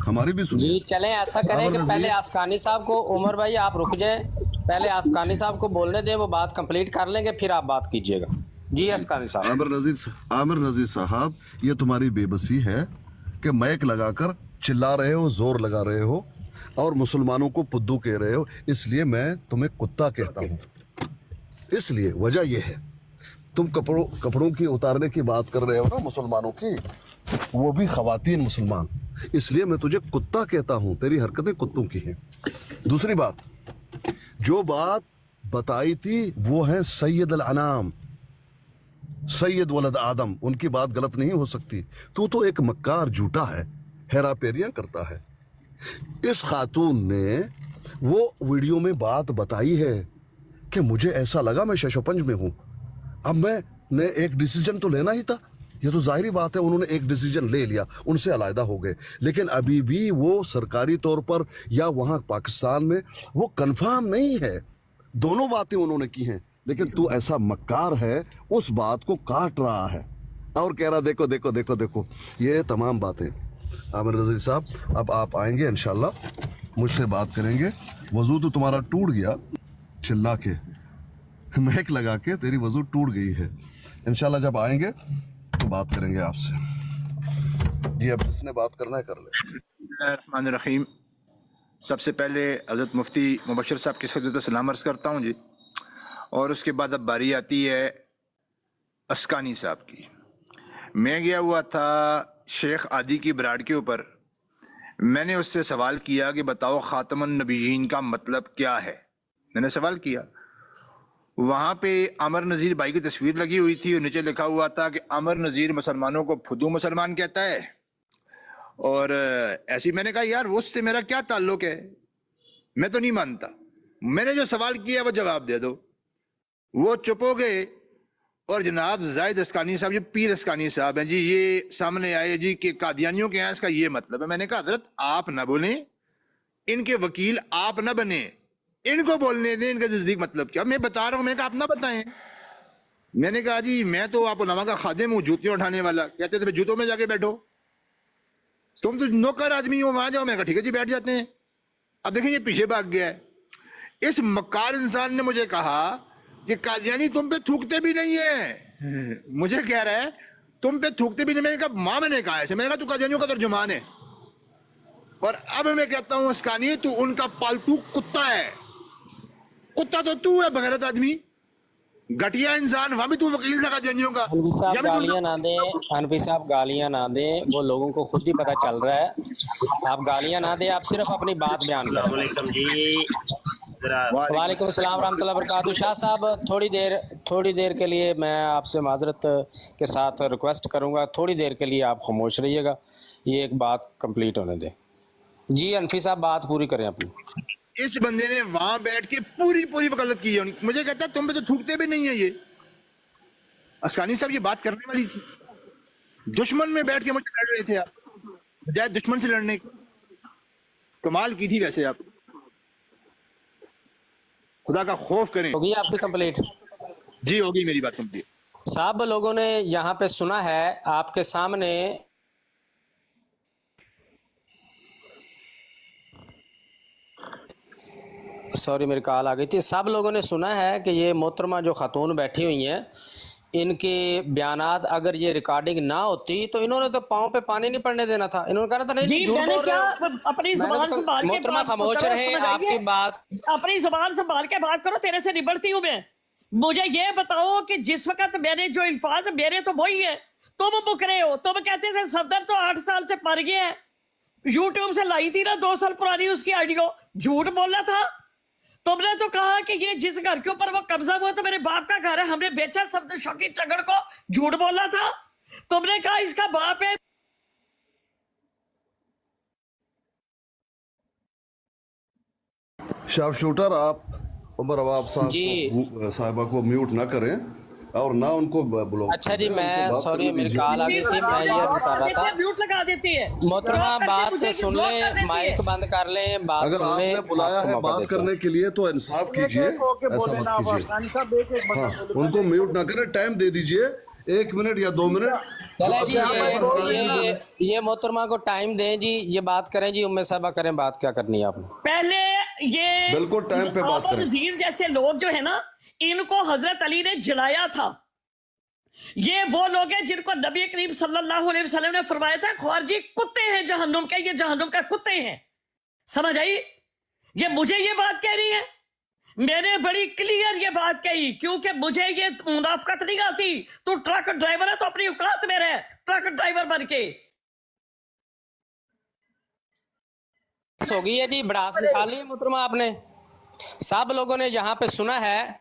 हमारी भी जी सुनिए। चलें ऐसा करें कि पहले आस्कानी साहब को, उमर भाई आप रुक जाए, पहले आस्कानी साहब को बोलने दें, वो बात कंप्लीट कर लेंगे, फिर आप बात कीजिएगा। जी आस्कानी साहब। आमिर नजीर साहब, ये तुम्हारी बेबसी है कि मैक लगाकर चिल्ला रहे हो, जोर लगा रहे हो और मुसलमानों को पुद्दू कह रहे हो, इसलिए मैं तुम्हें कुत्ता कहता हूँ। इसलिए वजह यह है, तुम कपड़ों की उतारने की बात कर रहे हो ना मुसलमानों की, वो भी खवातीन मुसलमान, इसलिए मैं तुझे कुत्ता कहता हूँ, तेरी हरकतें कुत्तों की हैं। दूसरी बात, जो बात बताई थी वो है सैयद अल अनाम, सैयद वलद आदम, उनकी बात गलत नहीं हो सकती। तू तो एक मक्कार झूठा है, हेरा पेरियां करता है। इस खातून ने वो वीडियो में बात बताई है कि मुझे ऐसा लगा मैं शशोपंज में हूं, अब मैंने एक डिसीजन तो लेना ही था। ये तो जाहिर बात है, उन्होंने एक डिसीजन ले लिया, उनसे अलहदा हो गए, लेकिन अभी भी वो सरकारी तौर पर या वहाँ पाकिस्तान में वो कंफर्म नहीं है। दोनों बातें उन्होंने की हैं, लेकिन तू ऐसा मक्कार है, उस बात को काट रहा है और कह रहा देखो देखो देखो देखो। ये तमाम बातें आमिर रज़ी साहब, अब आप आएंगे इंशाल्लाह, मुझसे बात करेंगे। वजू तो तुम्हारा टूट गया, चिल्ला के महक लगा के तेरी वजू टूट गई है। इंशाल्लाह जब आएंगे तो बात करेंगे आपसे। जी अब जिसने बात करना है कर ले। बिस्मिल्लाहिर्रहमानिर्रहीम। सबसे पहले हज़रत मुफ्ती मुबशर साहब की खिदमत में सलाम अर्ज़ करता हूँ जी, और उसके बाद अब बारी आती है अस्कानी साहब की। मैं गया हुआ था शेख आदि की बराड़ के ऊपर, मैंने उससे सवाल किया कि बताओ ख़ातमुन नबीयीन का मतलब क्या है। मैंने सवाल किया, वहाँ पे अमर नज़ीर भाई की तस्वीर लगी हुई थी और नीचे लिखा हुआ था कि अमर नज़ीर मुसलमानों को फुदू मुसलमान कहता है। और ऐसी मैंने कहा यार उससे मेरा क्या ताल्लुक है, मैं तो नहीं मानता, मैंने जो सवाल किया वो जवाब दे दो। वो चुप हो गए और जनाब जाहिद अस्कानी साहब, ये पीर अस्कानी साहब हैं जी, ये सामने आए जी कि कादियानियों के यहाँ इसका ये मतलब है। मैंने कहा हजरत आप ना बोलें, इनके वकील आप ना बने, इनको बोलने दें, इनका नजदीक मतलब क्या। मैं बता रहा हूं, मैंने कहा आप ना बताएं। मैंने कहा जी मैं तो आप उलमा का खादिम हूं, जूतियां उठाने वाला। कहते थे जूतों में जाके बैठो, तुम तो नौकर आदमी हो, वहां जाओ। मैंने कहा ठीक है जी बैठ जाते हैं। अब देखें ये पीछे भाग गया है। इस मक्कार इंसान ने मुझे कहा कि कादियानी तुम पे थूकते भी नहीं है। मुझे कह रहा है तुम पे थूकते भी नहीं। मैंने कहा मां मैंने कहा ऐसे, मैंने कहा तू कादियानियों का तर्जुमान है। और अब मैं कहता हूं अस्कानी तू उनका पालतू कुत्ता है। कुत्ता तो तू है, बगैरत आदमी, घटिया इंसान। वहां भी तू वकील लगा जनियों का। अनवी साहब गालियां ना दें, अनवी साहब गालियां ना दें, वो लोगों को खुद ही पता चल रहा है। आप गालियां ना दें, आप सिर्फ अपनी बात बयान करें। वालेकुम अस्सलाम रहमतुल्लाहि व बरकातहू। शाह साहब थोड़ी देर के लिए मैं आपसे माजरत के साथ रिक्वेस्ट करूंगा, थोड़ी देर के लिए आप खामोश रहिएगा, ये एक बात कंप्लीट होने दें। जी अनफी साहब बात पूरी करें अपनी। इस बंदे ने वहां बैठ के पूरी वकालत की है। मुझे कहता है तुम पे तो थूकते भी नहीं है ये। अस्कानी साहब ये बात करने वाली थी, दुश्मन में बैठ के मुझे लड़ रहे थे आप, बजाय दुश्मन से लड़ने की। कमाल की थी वैसे आप, खुदा का खौफ करें। होगी आपकी कंप्लीट? जी होगी, मेरी बात कंप्लीट। सब लोगों ने यहाँ पे सुना है आपके सामने। सॉरी मेरी कॉल आ गई थी। सब लोगों ने सुना है कि ये मोहतरमा जो खातून बैठी हुई हैं, इनके बयानात अगर ये रिकॉर्डिंग ना होती तो इन्होंने तो पाँव पे पानी नहीं पड़ने देना था। इन्होंने कहा था नहीं जी झूठ मैंने बोल क्या रहे हो। अपनी जुबान संभाल के मोहतरमा खामोश रहे, आपकी बात अपनी जुबान संभाल के बात करो। तेरे से निबड़ती हूँ मैं। मुझे ये बताओ कि जिस वक्त मैंने जो अल्फाज मेरे तो वही है, तुम मुक रहे हो। तुम कहते थे सफदर तो 8 साल से मर गया है, यूट्यूब से लाई थी ना 2 साल पुरानी उसकी ऑडियो, झूठ बोला था। तुमने तो कहा कि ये जिस घर के ऊपर वो कब्जा हुआ तो मेरे बाप का घर है, हमने बेचा सब शौकी चगड़ को, झूठ बोला था। तुमने कहा इसका बाप है। शार्प शूटर आप उमर अवाब साहिबा को म्यूट ना करें और ना उनको ब्लॉक। अच्छा जी मैं सॉरी मेरी कॉल आ गई थी, मैं ये बता रहा था म्यूट लगा देती है। मोहतरमा बात सुन ले, माइक बंद कर ले, बात अगर सुन ले। आपने बुलाया है बात करने के लिए तो इंसाफ कीजिए, ऐसा मत कीजिए। हाँ उनको म्यूट ना करें, टाइम दे दीजिए 1 मिनट या 2 मिनट। चले जी ये मोहतरमा को टाइम दें जी, ये बात करें जी, उम्मे साहबा करें बात, क्या करनी है आपने। पहले ये बिल्कुल टाइम पे बात करें। वजीर जैसे लोग जो है ना, इनको हजरत अली ने जलाया था। ये वो लोग हैं जिनको नबी करीम सल्लल्लाहु अलैहि वसल्लम ने फरमाया था खारजी कुत्ते हैं जहन्नुम के, ये जहन्नुम का कुत्ते हैं। समझ आई? ये मुझे ये बात कह रही है, मैंने बड़ी क्लियर ये बात कही, क्योंकि मुझे ये मुनाफकत नहीं आती। तू ट्रक ड्राइवर है तो अपनी औकात में रह, ट्रक ड्राइवर बन के। हो गई है जी, भड़ास निकाल ली है मोहतरमा आपने। सब लोगों ने यहाँ पे सुना है,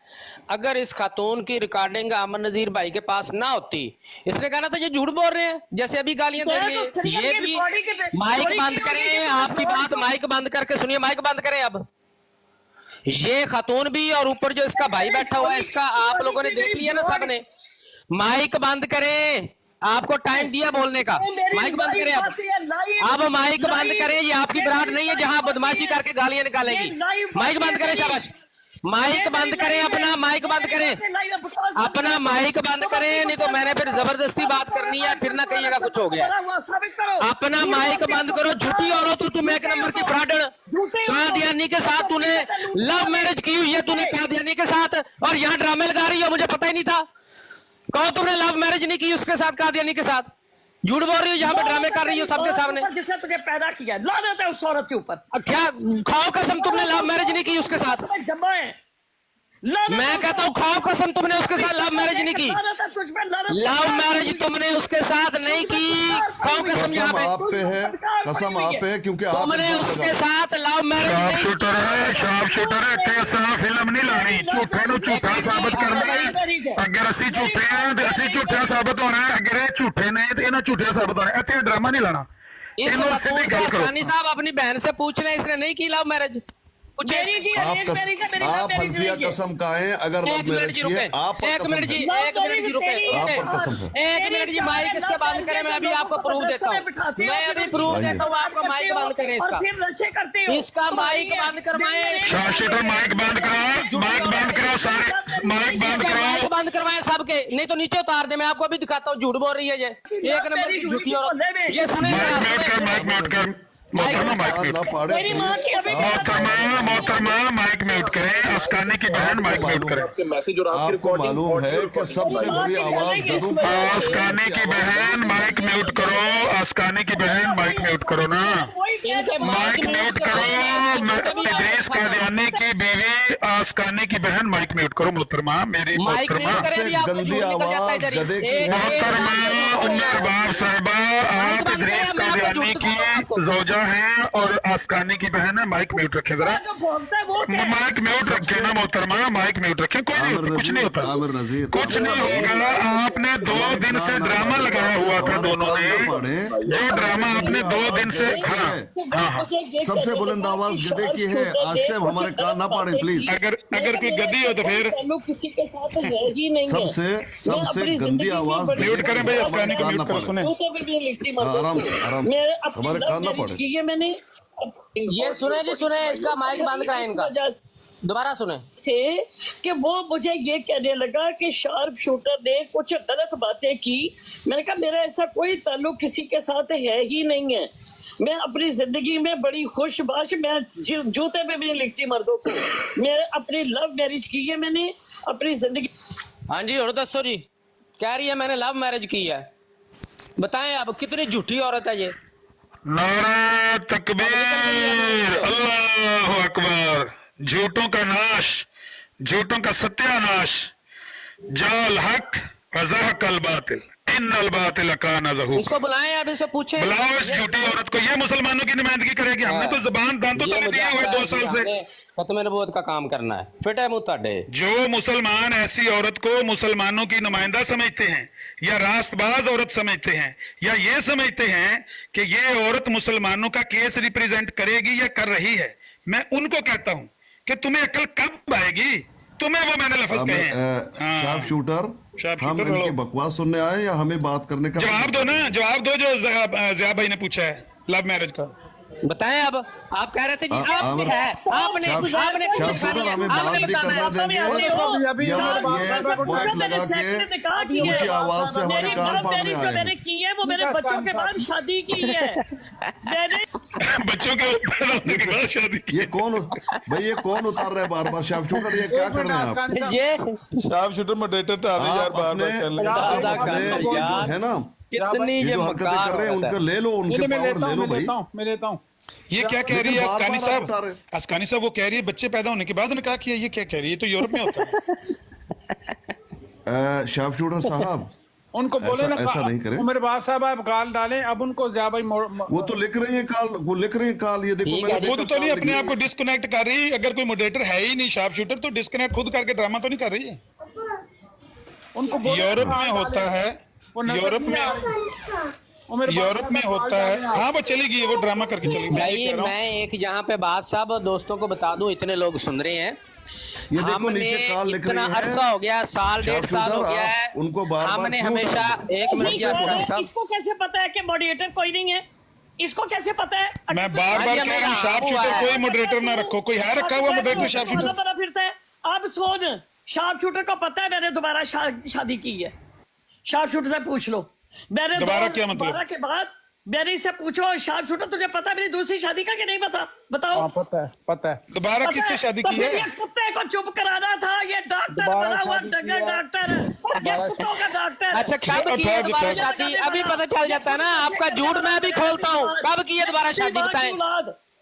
अगर इस खातून की रिकॉर्डिंग अमन नजीर भाई के पास ना होती, इसने कहा था ये झूठ बोल रहे हैं, जैसे अभी गालियां दे रही है। ये भी माइक बंद करें, आपकी बात माइक बंद करके सुनिए, माइक बंद करें अब। ये खातून भी और ऊपर जो इसका भाई बैठा हुआ है, इसका आप लोगों ने देख लिया ना सबने। माइक बंद करें, आपको टाइम दिया बोलने का, माइक बंद करें अब माइक बंद करें। ये आपकी बरात नहीं है जहां बदमाशी करके गालियां निकालेगी। माइक बंद करें, शाबाश। माइक बंद करें, अपना माइक बंद करें, अपना माइक बंद करें, नहीं तो मैंने फिर जबरदस्ती बात करनी है, फिर ना कहिएगा कुछ हो गया। अपना माइक बंद करो, झूठी औरत हो तुम, एक नंबर की फ्रॉडर। कादियानी के साथ तूने लव मैरिज की हुई है, तूने कादियानी के साथ, और यहाँ ड्रामे लगा रही हो, मुझे पता ही नहीं था। कहो तुमने लव मैरिज नहीं की उसके साथ, कादियानी के साथ, झूठ बोल रही हो, यहाँ पे ड्रामे कर रही हो सबके सामने। जिसने तुझे पैदा किया, लानत है उस औरत के ऊपर। क्या खाओ कसम, तुमने लव मैरिज नहीं की उसके साथ। मैं कहता हूँ खाओ कसम, तुमने उसके साथ लव मैरिज नहीं की, लव मैरिज तुमने उसके साथ नहीं की, खाओ कसम। यहाँ कसम पे आप पे है, कसम आप पे है, क्योंकि आप तुमने उसके साथ लव मैरिज नहीं। ਸ਼ਾਰਪ ਸ਼ੂਟਰ ਹੈ ਕਿ ਅਸਾਂ ਫਿਲਮ ਨਹੀਂ ਲਾਣੀ, ਝੂਠੇ ਨੂੰ ਝੂਠਾ ਸਾਬਤ ਕਰਨਾ ਹੈ। ਅਗਰ ਅਸੀਂ ਝੂਠੇ ਹਾਂ ਤੇ ਅਸੀਂ ਝੂਠਾ ਸਾਬਤ ਹੋਣਾ ਹੈ, ਅਗਰ ਇਹ ਝੂਠੇ ਨੇ ਤੇ ਇਹਨਾਂ ਝੂਠਾ ਸਾਬਤ ਹੋਣਾ। ਇੱਥੇ ਡਰਾਮਾ ਨਹੀਂ ਲਾਣਾ, ਇਹਨੂੰ ਸਿੱਧੀ ਗੱਲ ਕਰੋ। साहब अपनी बहन से पूछ लें, इसने नहीं की लव मैरिज। आप हल्फिया कसम खाएं, अगर एक मिनट जी रुके, एक मिनट जी, एक मिनट जी रुके, आप पर कसम है। एक मिनट जी, माइक इसके बंद करें, मैं अभी आपको प्रूफ देता हूँ, मैं अभी प्रूफ देता हूँ आपको। माइक बंद करें इसका, इसका माइक बंद करवाएं। ਸ਼ਾਰਪ ਸ਼ੂਟਰ ਮਾਈਕ ਬੰਦ ਕਰਾਓ, ਮਾਈक बंद कराओ सारे, माइक बंद कराओ, माइक बंद करवाएं सबके, नहीं तो नीचे उतार दे। मैं आपको अभी दिखाता हूँ, झूठ बोल रही है ये, एक नंबर की झूठी औरत। ये सुने माइक म्यूट कर, मोहतरमा माइक म्यूट, मोहतरमा माइक म्यूट करें, अस्कानी की बहन माइक म्यूट करें। आपको मालूम है कि सबसे बड़ी आवाज अस्कानी की बहन माइक म्यूट करो, अस्कानी की बहन माइक म्यूट करो ना, माइक म्यूट करो। इदरीस कादियानी की बीवी अस्कानी की बहन माइक म्यूट करो। मोहतरमा मेरी मोहतरमा, गंदी आवाज गधे की है। मोहतरमा उम्मे अरबाब साहिबा, आप इदरीस कादियानी की जोजा हैं और आस्कानी की बहन है। माइक म्यूट रखें जरा, माइक म्यूट रखें ना मोहतरमा, माइक म्यूट रखें। कोई नहीं होता, कुछ नहीं होता, कुछ नहीं होगा। आपने 2 दिन से ड्रामा लगाया हुआ था दोनों ने, जो ड्रामा आपने 2 दिन से, हाँ हाँ, सबसे बुलंद आवाज गधे की है। आज तक हमारे कान ना पाड़े प्लीज। अगर कोई गद्दी हो तो फिर किसी के साथ है ही नहीं है। सबसे गंदी आवाज म्यूट करें भाई, अस्कानी को म्यूट करो। सुने आराम से, आराम से, हमारे कान ना पड़े। मैंने ये सुने जी, सुने, इसका माइक बंद कराएं, इनका दोबारा सुने से कि वो मुझे ये कहने लगा कि शार्प शूटर ने कुछ गलत बातें की। मैंने कहा मेरा ऐसा कोई ताल्लुक किसी के साथ है ही नहीं है। मैं अपनी जिंदगी में बड़ी खुशबाश, मैं जूते पे भी नहीं लिखती मर्दों को। मैं अपनी लव मैरिज की है मैंने अपनी जिंदगी। हाँ जी, और दसो जी, कह रही है मैंने लव मैरिज की है। बताएं अब कितनी झूठी औरत है ये। नारा तकबीर, अल्लाह अकबर। झूठों का नाश, झूठों का सत्यानाश। जाल हक वज़हक अल बातिल, इन्नल बातिल काना ज़हूक़ा। इसको बुलाएं, अब इससे पूछें, बुलाओ इस झूठी औरत को, ये मुसलमानों की नुमाइंदगी करेगी। हमने तो जुबान दांतों तले दिए हुए 2 साल से। खत्म नबूवत का काम करना है, फिटे मुंह ताड़े। जो मुसलमान ऐसी औरत को मुसलमानों की नुमाइंदा समझते हैं, या रास्तबाज औरत समझते हैं, या ये समझते हैं कि ये औरत मुसलमानों का केस रिप्रेजेंट करेगी या कर रही है, मैं उनको कहता हूं कि तुम्हें अकल कब आएगी। तुम्हें वो मैंने लफ्ज कहे हैं। शार्प शूटर, हम इनकी बकवास सुनने आए या हमें बात करने का जवाब दो ना, जवाब दो जो ज़िया भाई ने पूछा है लव मैरिज का। बताएं अब, आप कह रहे थे जी आप आमिर- है, आपने शाह- किसे शाह सुटर, हमें बात आपने भी बताना है। करने देंगे। ये माइक लगा के ऊंची आवाज से हमारे कान फाड़ने आए मैंने हैं। की है वो मेरे बच्चों के बाद शादी की है मैंने बच्चों के पैदा होने के बाद शादी की। ये कौन भाई, ये कौन उतार रहे हैं बार बार शार्प शूटर, ये क्या कर रहे हैं आप? ये शार्प शूटर मॉडरेटर डाले यार, आप बार अपने बार कर ले। अपने यार। है ना, कितनी ये ये जो हरकतें कर रहे हैं उनका ले लो, उनके पावर ले लो भाई। मैं लेता हूँ ये क्या कह रही है लेकिन अस्कानी बार-बार आप उठा साहब? रहे हैं। अस्कानी साहब वो कह रही है बच्चे पैदा होने के बाद उन्होंने कहा किया, ये क्या कह रही है? ये तो यूरोप में होता है। शार्प शूटर साहब उनको बोले ना ऐसा नहीं करें। मेरे बाप साहब आप गाल डालें, अब उनको ज्यादा भाई वो तो लिख रही है काल, वो लिख रही है काल, ये देखो ठीक मैंने है, खुद देखा तो नहीं काल अपने लिखी आप को डिस्कनेक्ट कर रही। अगर कोई मॉडरेटर है ही नहीं शार्प शूटर तो डिस्कनेक्ट खुद करके ड्रामा तो नहीं कर रही है। उनको बोले यूरोप ना में गाल होता डालें। है, वो नजर यूरोप नहीं आ में रही। वो मेरे बाप यूरोप में साहब होता गाल है। डालें। हाँ वो चली गई, वो ड्रामा करके चली गई। मैं ये भाई कह रहा हूँ मैं एक यहाँ पे बात साहब और दोस्तों को बता दूं, इतने लोग सुन रहे हैं। ये देखो हमने नीचे काल लिख इतना रही है। अरसा हो गया, साल शार्प 1.5 साल हो शूटर, गया आप है, उनको बार-बार हमने क्यों हमेशा डाल रहे एक मिनट अस्कानी साहब, इसको कैसे पता है कि मॉडरेटर कोई नहीं है? इसको कैसे पता है? मैं बार बार कह रहा हूँ शार्प शूटर कोई मॉडरेटर ना रखो। कोई है रखा हुआ मॉडरेटर शार्प शूटर? बना फिरता है। अब सुन, शार्प शूटर को पता है मैंने दोबारा शादी की है। शार्प शूटर से पूछ लो, मैंने दोबारा क्या मतलब? दोबारा के बाद मैंने इससे पूछो, शार्प शूटर तुझे पता है मेरी दूसरी शादी का कि नहीं पता? बताओ। हाँ, पता है दोबारा पता किससे है? शादी तो की फिर है? ये कुत्ते को चुप कराना था। ये डॉक्टर दोबारा बना हुआ शादी डंगर की है। डॉक्टर है, ये कुत्तों का डॉक्टर है। अच्छा कब की है दोबारा शादी? अभी पता चल जाता है ना, आपका झूठ मैं भी खोलता हूँ। कब की है दोबारा शादी बताएं?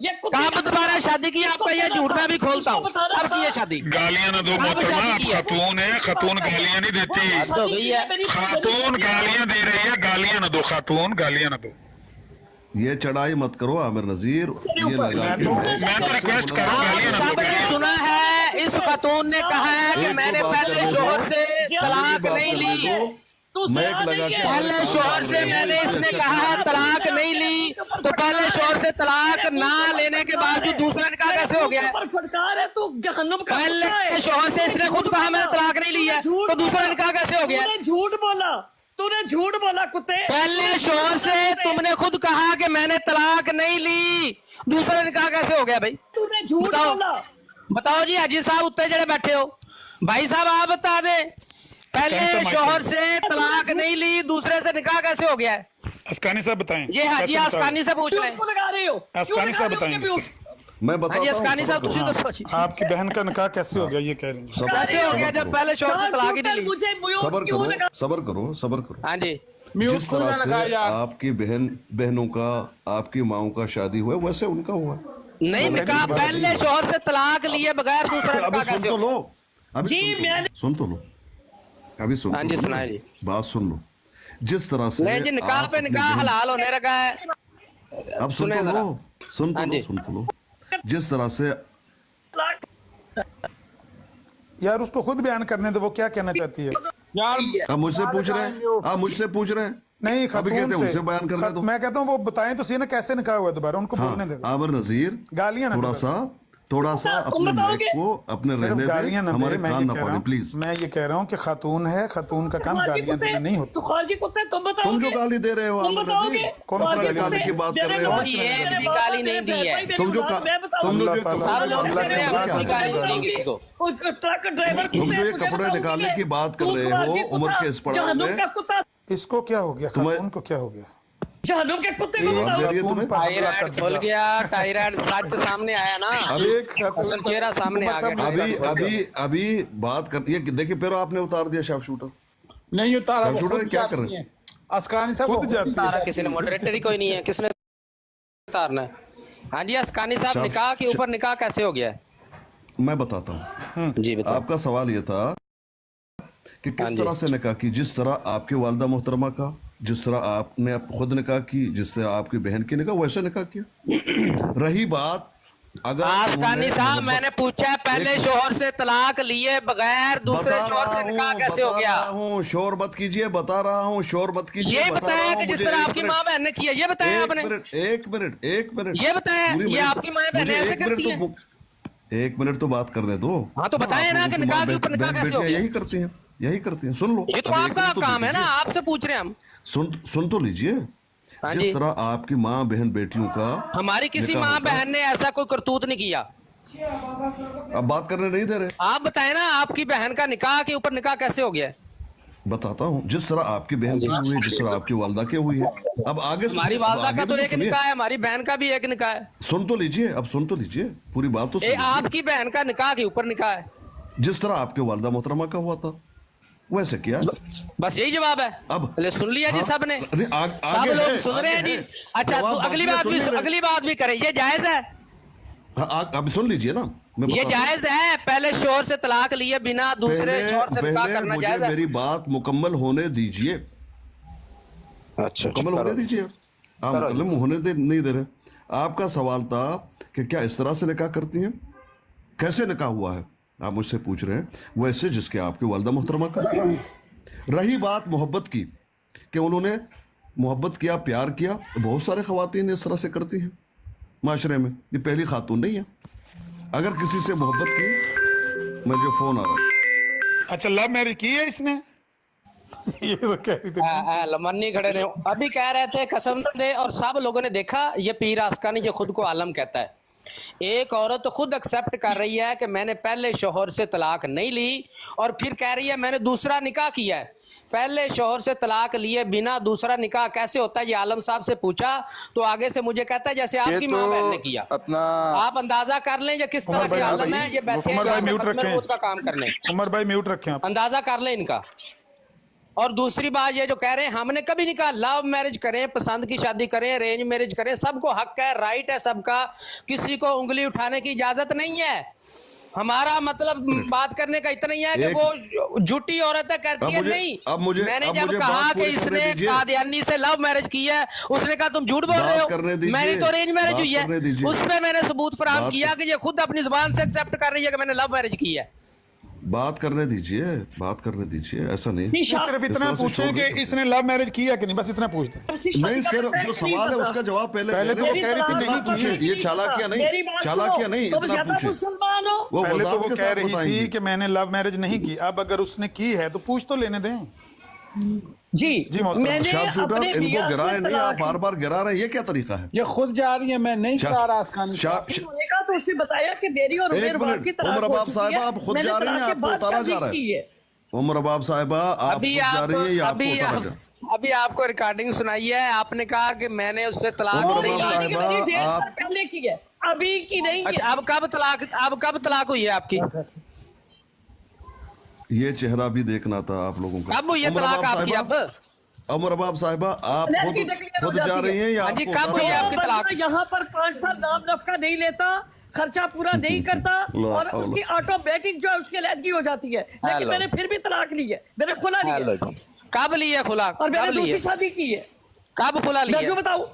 ये कुत्ते कब दोबारा शादी की आपका ये झूठ मैं भी खोलता हूँ। कब की है शादी? गालियां ना दो मोहतरमा, आप खातून है, खातून गालियां नहीं देती। हद हो गई है। खातून गालियां दे रही है, गालियां ना दो खातून, गालियां ना दो। ये चढ़ाई मत करो आमिर नजीर, ये लगा के मैं तो रिक्वेस्ट कर रहा हूँ आप गालियां ना दो, सबने गालियां। सुना है इस खातून ने कहा है कि एक मैंने को बात पहले करने दो। शोहर से तलाक बात नहीं करने ली। दो। तू मैक सयान लगा नहीं के है। पहले शोहर से मैंने इसने कहा है तलाक नहीं ली, तो पहले शोहर से तलाक ना लेने के बावजूद दूसरा निकाह कैसे हो गया है? पर फटकार है, तू जहन्नम का कुत्ता पहले है। शोहर से इसने खुद कहा मैंने तलाक नहीं ली है, तो दूसरा निकाह कैसे हो गया? तूने झूठ बोला, तूने झूठ बोला कुत्ते। पहले शोहर से तुमने खुद कहा कि मैंने तलाक नहीं ली, दूसरा निकाह कैसे हो गया भाई? तूने झूठ बताओ। बोला। बताओ जी हाजी साहब उत्ते जड़े बैठे हो, भाई साहब आप बता दें, पहले शोहर से तलाक नहीं ली, दूसरे से निकाह कैसे हो गया है? अस्कानी साहब बताएं। ये हाजी कैसे अस्कानी से पूछ क्यों लें। लगा रहे हो? अस्कानी साहब बताएंगे। मैं बताता हाजी हूँ, अस्कानी साहब सबर तुझे करो। तो सोचिए आपकी बहन का निकाह कैसे हो गया ये कह रही हैं। कैसे हो गया जब पहले शोहर से तलाक ही नहीं ली? मुझे सबर क्यों लगा? करो, सबर करो, सबर करो। हाँ जी, म्यूट जिस खुद तरह ना लगा से यार। आपकी बहनों का, आपकी माओ का शादी हुआ वैसे उनका हुआ। नहीं निकाह पहले शोहर से तलाक लिए बगैर दूसरा अभी निकाह सुन कैसे तो हो? लो, अभी जी, सुन तो लो। मैंने- सुन तो लो, अभी सुन हाँ तो जी, लो। सुनाए जी। बात सुन लो। जिस तरह से नहीं जी, निकाह आप पे अपनी निकाह बहन- हलाल होने लगा है। अब सुन सुने तो जरा। लो, सुन तो हाँ लो, जी। सुन तो लो। जिस तरह से यार उसको खुद बयान करने दो, वो क्या कहना चाहती है। यार आप मुझसे पूछ रहे हैं, आप मुझसे पूछ रहे हैं। नहीं अभी खातून कहते हैं से उनसे बयान करने दो। मैं कहता हूँ वो बताएं तो सही ना कैसे निकाह हुआ दोबारा, उनको बोलने दे। आमिर नजीर, गालियां ना दो थोड़ा सा तुम अपने बताओगे? माइक को अपने सिर्फ रहने गालियां दें, ना हमारे दे। मैं कान ये ना कह रहा पड़े हूँ, प्लीज। मैं ये कह रहा हूँ कि खातून है, खातून का काम गालियां देना नहीं होता। तो खारजी कुत्ते तुम बताओगे। तुम जो गाली दे रहे हो तुम आमिर बताओगे। नजीर, कौन सा खारजी गाली कुत्ते की बात कर रहे हो? कोई एक भी गाली नहीं दी है। तुम जो तुम लोग जो सब लोग कपड़े सुन रहे हैं, निकालने कोई गाली नहीं दी किसी को। ट्रक ड्राइवर तुम जो ये कपड़े निकालने की बात कर रहे हो उम्र के इस पड़ाव में, का कुत्ता, इसको क्या हो गया, तुम्हें- खातून को क्या हो गया? जहन्नुम के कुत्ते को एक बताओ। दे रही है खातून तुम्हें? पर हमला कर थायराइड खुल दिया। गया, थायराइड सच सामने आया ना, एक खातून असल चेहरा सामने आ गया। अभी बात कर, ये देखिए फिर आपने उतार दिया शार्प शूटर। नहीं उतारा, शार्प वो शूटर खुद क्या जाती कर रहे हैं। अस्कानी साहब खुद जाती तारा है। किसी ने मॉडरेटर ही कोई नहीं है, किसने उतारना है? हाँ जी अस्कानी साहब, शाह- निकाह के ऊपर निकाह कैसे हो गया है? मैं बताता हूँ। जी बताओ। आपका सवाल ये था कि हाँ किस जी। तरह से निकाह की, जिस तरह आपकी वालिदा मोहतरमा का, जिस तरह आपने खुद निकाह की, जिस तरह आपकी बहन की निकाह, वैसे निकाह किया। रही बात अगर आस्कानी उन्होंने साहब मोहब्बत- मैंने पूछा है पहले शोहर से तलाक लिए बगैर दूसरे बता शोहर से रहा निकाह हूँ, कैसे हो बता गया? रहा हूँ, शोर मत कीजिए, बता रहा हूँ, शोर मत कीजिए। ये बता रहा बताया हूँ, कि जिस मुझे तरह एक आपकी मिनट- माँ बहन ने किया, ये बताया आपने? एक मिनट ये बताया, पूरी ये मिनट- आपकी माँ बहन मुझे ऐसे एक मिनट करती तो- एक मिनट तो बात करने दो। हाँ तो बताएं ना कि निकाह के ऊपर निकाह कैसे हो गया? यही करती हैं, सुन लो। ये तो अभी एक आपका मिनट तो काम है ना, दीजिए। आपसे पूछ रहे हैं हम। सुन तो लीजिए। हाँ जी। जिस तरह आपकी माँ बहन बेटियों का हमारी किसी निकाह माँ होता है। बहन ने ऐसा कोई करतूत नहीं किया। अब बात करने नहीं दे रहे। आप बताएं ना, आपकी बहन का निकाह के ऊपर निकाह कैसे हो गया है? बताता हूँ, जिस तरह आपकी बहन की हुई है, जिस तरह आपकी वालदा की हुई है। अब आगे हमारी सुनिए, अब वालदा आगे का भी तो तो एक सुनिए। निकाह है, हमारी बहन का भी एक निकाह है। सुन तो लीजिए, अब सुन तो लीजिए, पूरी बात तो ये सुनिए। आपकी बहन का निकाह के ऊपर निकाह है। जिस तरह आपके वालदा मोहतरमा का हुआ था वैसे किया। बस यही जवाब है। अब ले सुन लिया जी हाँ, सब ने, नहीं, सब आगे लोग है, सुन आगे रहे हैं जी। है। अच्छा जवाब तो बाकी है, सुन नहीं रहे। अगली बात भी करें, ये जायज है? हाँ, अब सुन लीजिए ना, मैं ये बताता हूँ। जायज है? पहले शोहर से तलाक लिए बिना दूसरे शोहर से निकाह पहले करना मुझे जायज है? मेरी बात मुकम्मल होने दीजिए। अच्छा मुकम्मल होने दीजिए। आप मुकम्मल होने नहीं दे रहे। आपका सवाल था कि क्या इस तरह से निकाह करती हैं, कैसे निकाह हुआ है, आप मुझसे पूछ रहे हैं। वैसे जिसके आपके वालदा मोहतरमा का। रही बात मोहब्बत की कि उन्होंने मोहब्बत किया, प्यार किया, बहुत सारे ख्वातीन इस तरह से करती हैं माशरे में, ये पहली खातून नहीं है। अगर किसी से मोहब्बत की, मुझे फोन आ रहा है। अच्छा, लव मैरिज की है इसने? ये तो कह रही थी। लमन्नी खड़े ने अभी कह रहे थे कसम दे, और सब लोगों ने देखा। ये पीर आस्कानी जो खुद को आलम कहता है, एक औरत तो खुद एक्सेप्ट कर रही है कि मैंने पहले शोहर से तलाक नहीं ली, और फिर कह रही है मैंने दूसरा निकाह किया है। पहले शोहर से तलाक लिए बिना दूसरा निकाह कैसे होता है? ये आलम साहब से पूछा तो आगे से मुझे कहता है जैसे आपकी माँ बहन ने किया। अपना आप अंदाजा कर लें ये किस तरह के आलम है। ये बैठे हैं उमर भाई यहाँ पे म्यूट खत्म रखें। मौत का काम करने, उमर भाई म्यूट रखें आप। अंदाजा कर लें इनका। और दूसरी बात ये जो कह रहे हैं हमने कभी नहीं कहा लव मैरिज करें, पसंद की शादी करें, अरेंज मैरिज करें, सबको हक है, राइट है सबका, किसी को उंगली उठाने की इजाजत नहीं है। हमारा मतलब बात करने का इतना ही है कि वो झूठी औरत है कहती है नहीं। मैंने जब कहा कि इसने कादियानी से लव मैरिज की है, उसने कहा तुम झूठ बोल रहे हो, मैंने तो अरेंज मैरिज हुई है। उसमें मैंने सबूत फराहम किया कि ये खुद अपनी जुबान से एक्सेप्ट कर रही है कि मैंने लव मैरिज की है। बात करने दीजिए, बात करने दीजिए, ऐसा नहीं। सिर्फ इतना पूछे कि इसने लव मैरिज किया कि नहीं, बस इतना पूछते। नहीं सर, जो सवाल है उसका जवाब पहले तो वो कह रही थी नहीं की। ये चालाकिया नहीं, चालाकिया नहीं, इतना पूछे। मुसलमान हो वो पहले तो वजाहत वो के कह साथ रही बताएंगी। थी कि मैंने लव मैरिज नहीं की। अब अगर उसने की है तो पूछ तो लेने दें। जी मोहतरम। मैंने शार्प शूटर अपने इनको मियां से गिराए नहीं, आप तलाक बार बार गिरा रहे हैं, ये क्या तरीका है? ये खुद जा रही है, मैं नहीं करा रहा आस्कानी साहब। होने का तो उसने बताया कि मेरी और एक उमर बाप मिनट, की तलाक उमर हो अबाब चुकी साहिबा है। आप खुद मैंने जा रही हैं, तलाक के आपको बाद उतारा जा शादी रहा की है। उमर अबाब साहिबा आप खुद जा रही हैं या आपको उतारा जा रहा है? अभी आपको रिकॉर्डिंग सुनाई है, आपने कहा कि मैंने उससे तलाक उमर नहीं अबाब ली। साहिबा, मेरी 1.5 साल आप- पहले की है, अभी की नहीं अच्छा है। अब कब तलाक हुई है आपकी? ये चेहरा भी देखना था आप लोगों का। कब हुई है उमर तलाक अबाब आपकी? साहिबा, अब उमर अबाब साहिबा आप लड़की declare हो खुद जा जाती रही हैं या हाँ जी, आपको कब उतारा हुई है जा रहा आपकी है? तलाक? यहाँ पर 5 साल नाम नफका नहीं लेता, खर्चा पूरा नहीं करता, और उसकी ऑटोमेटिक जो है उसकी अलहदगी हो जाती है। लेकिन मैंने फिर भी तलाक ली है, मैंने खुला लिया कब ली है खुला? और मैंने कब ली दूसरी है? शादी की है। कब खुला ली मैं है? क्यों बताऊं?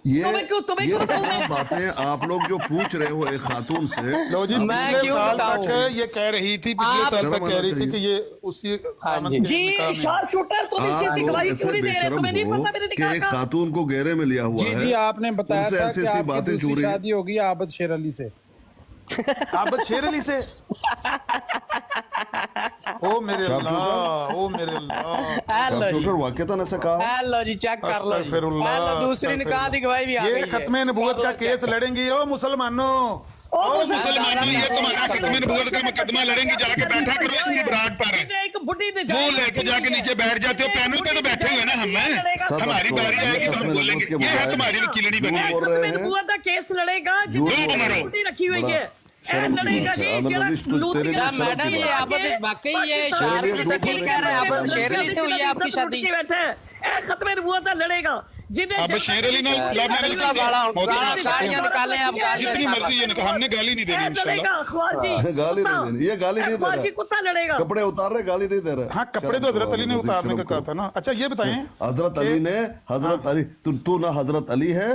ये तुम्हें क्यों बताऊं तमाम मैं? बातें आप लोग जो पूछ रहे हो एक खातून से, लो जी, मैं पिछले क्यों साल बताऊं? तक ये कह रही थी, पिछले आप- साल तक कह रही थी कि ये उसी हाँ आमद जी। के जी निकाह में। शार्प शूटर, तुम इस चीज की आप गवाही लोग क्यों नहीं ऐसे दे रहे? बेशरम तुम्हें नहीं हो पता मेरे कि निकाह एक का? खातून को घेरे में लिया हुआ जी है। जी, आपने बताया उनसे था ऐसी कि ऐसी आपकी बातें दूसरी चोरी। शादी होगी आबद शेर अली से। आबद शेर अली से? ओ मेरे अल्लाह, ओ मेरे अल्लाह। हेलो जी, वाकईतन ऐसा कहा। हेलो जी, चेक कर लो जी। अस्तगफिरुल्लाह, हेलो, दूसरी अस्तगफिरुल्लाह। निकाह की गवाही भी आ गई ये है। खत्मे नबूवत का केस लड़ेंगी ओ मुसलमानों। ओ मुसलमानों, ये तुम्हारा खत्म नबूवत का मुकदमा लड़ेंगे, जाके बैठा करो इसकी बरात पर। एक बुढ़ी ने मुंह लेके जाके नीचे बैठ जाते हो, पैनल पे तो बैठे हुए ना हम। हमारी बारी आएगी तो हम बोलेंगे, ये है तुम्हारी वकीलनी बनी है। बोल रहे हैं। नबूवत का केस लड़ेगा, झूठ जिसमें बोल रहे हो। बुढ़ी रखी हुई है। शर्म की लड़ेगा बात है। जी, अमर जरा रवीश, तू- लूटी तेरे का लिए अच्छा शर्म की मैडम, ये बात है। आबद वाकई ये पाकिस्तान शाहरुख के वकील कह रहे हैं आबद शेर अली से हुई है आपकी शादी? बैठा है खत्म नबूवत लड़ेगा जिन्हें अब शेर अली ने लव मैरिज का गाड़ा गाड़ियां निकालें आप, गाड़ियां जितनी निकालें। मर्जी ये निकाल, हमने गाली नहीं देनी इंशाल्लाह। लड़ेगा ख्वाजी गाली नहीं देनी, ये गाली नहीं दे ख्वाजी रहा। कुत्ता लड़ेगा। कपड़े उतार रहे, गाली नहीं दे रहे। हाँ, कपड़े तो हजरत अली ने उतारने का कहा था ना। अच्छा ये बताएं, हजरत अली ने, हजरत अली, तू ना हजरत अली है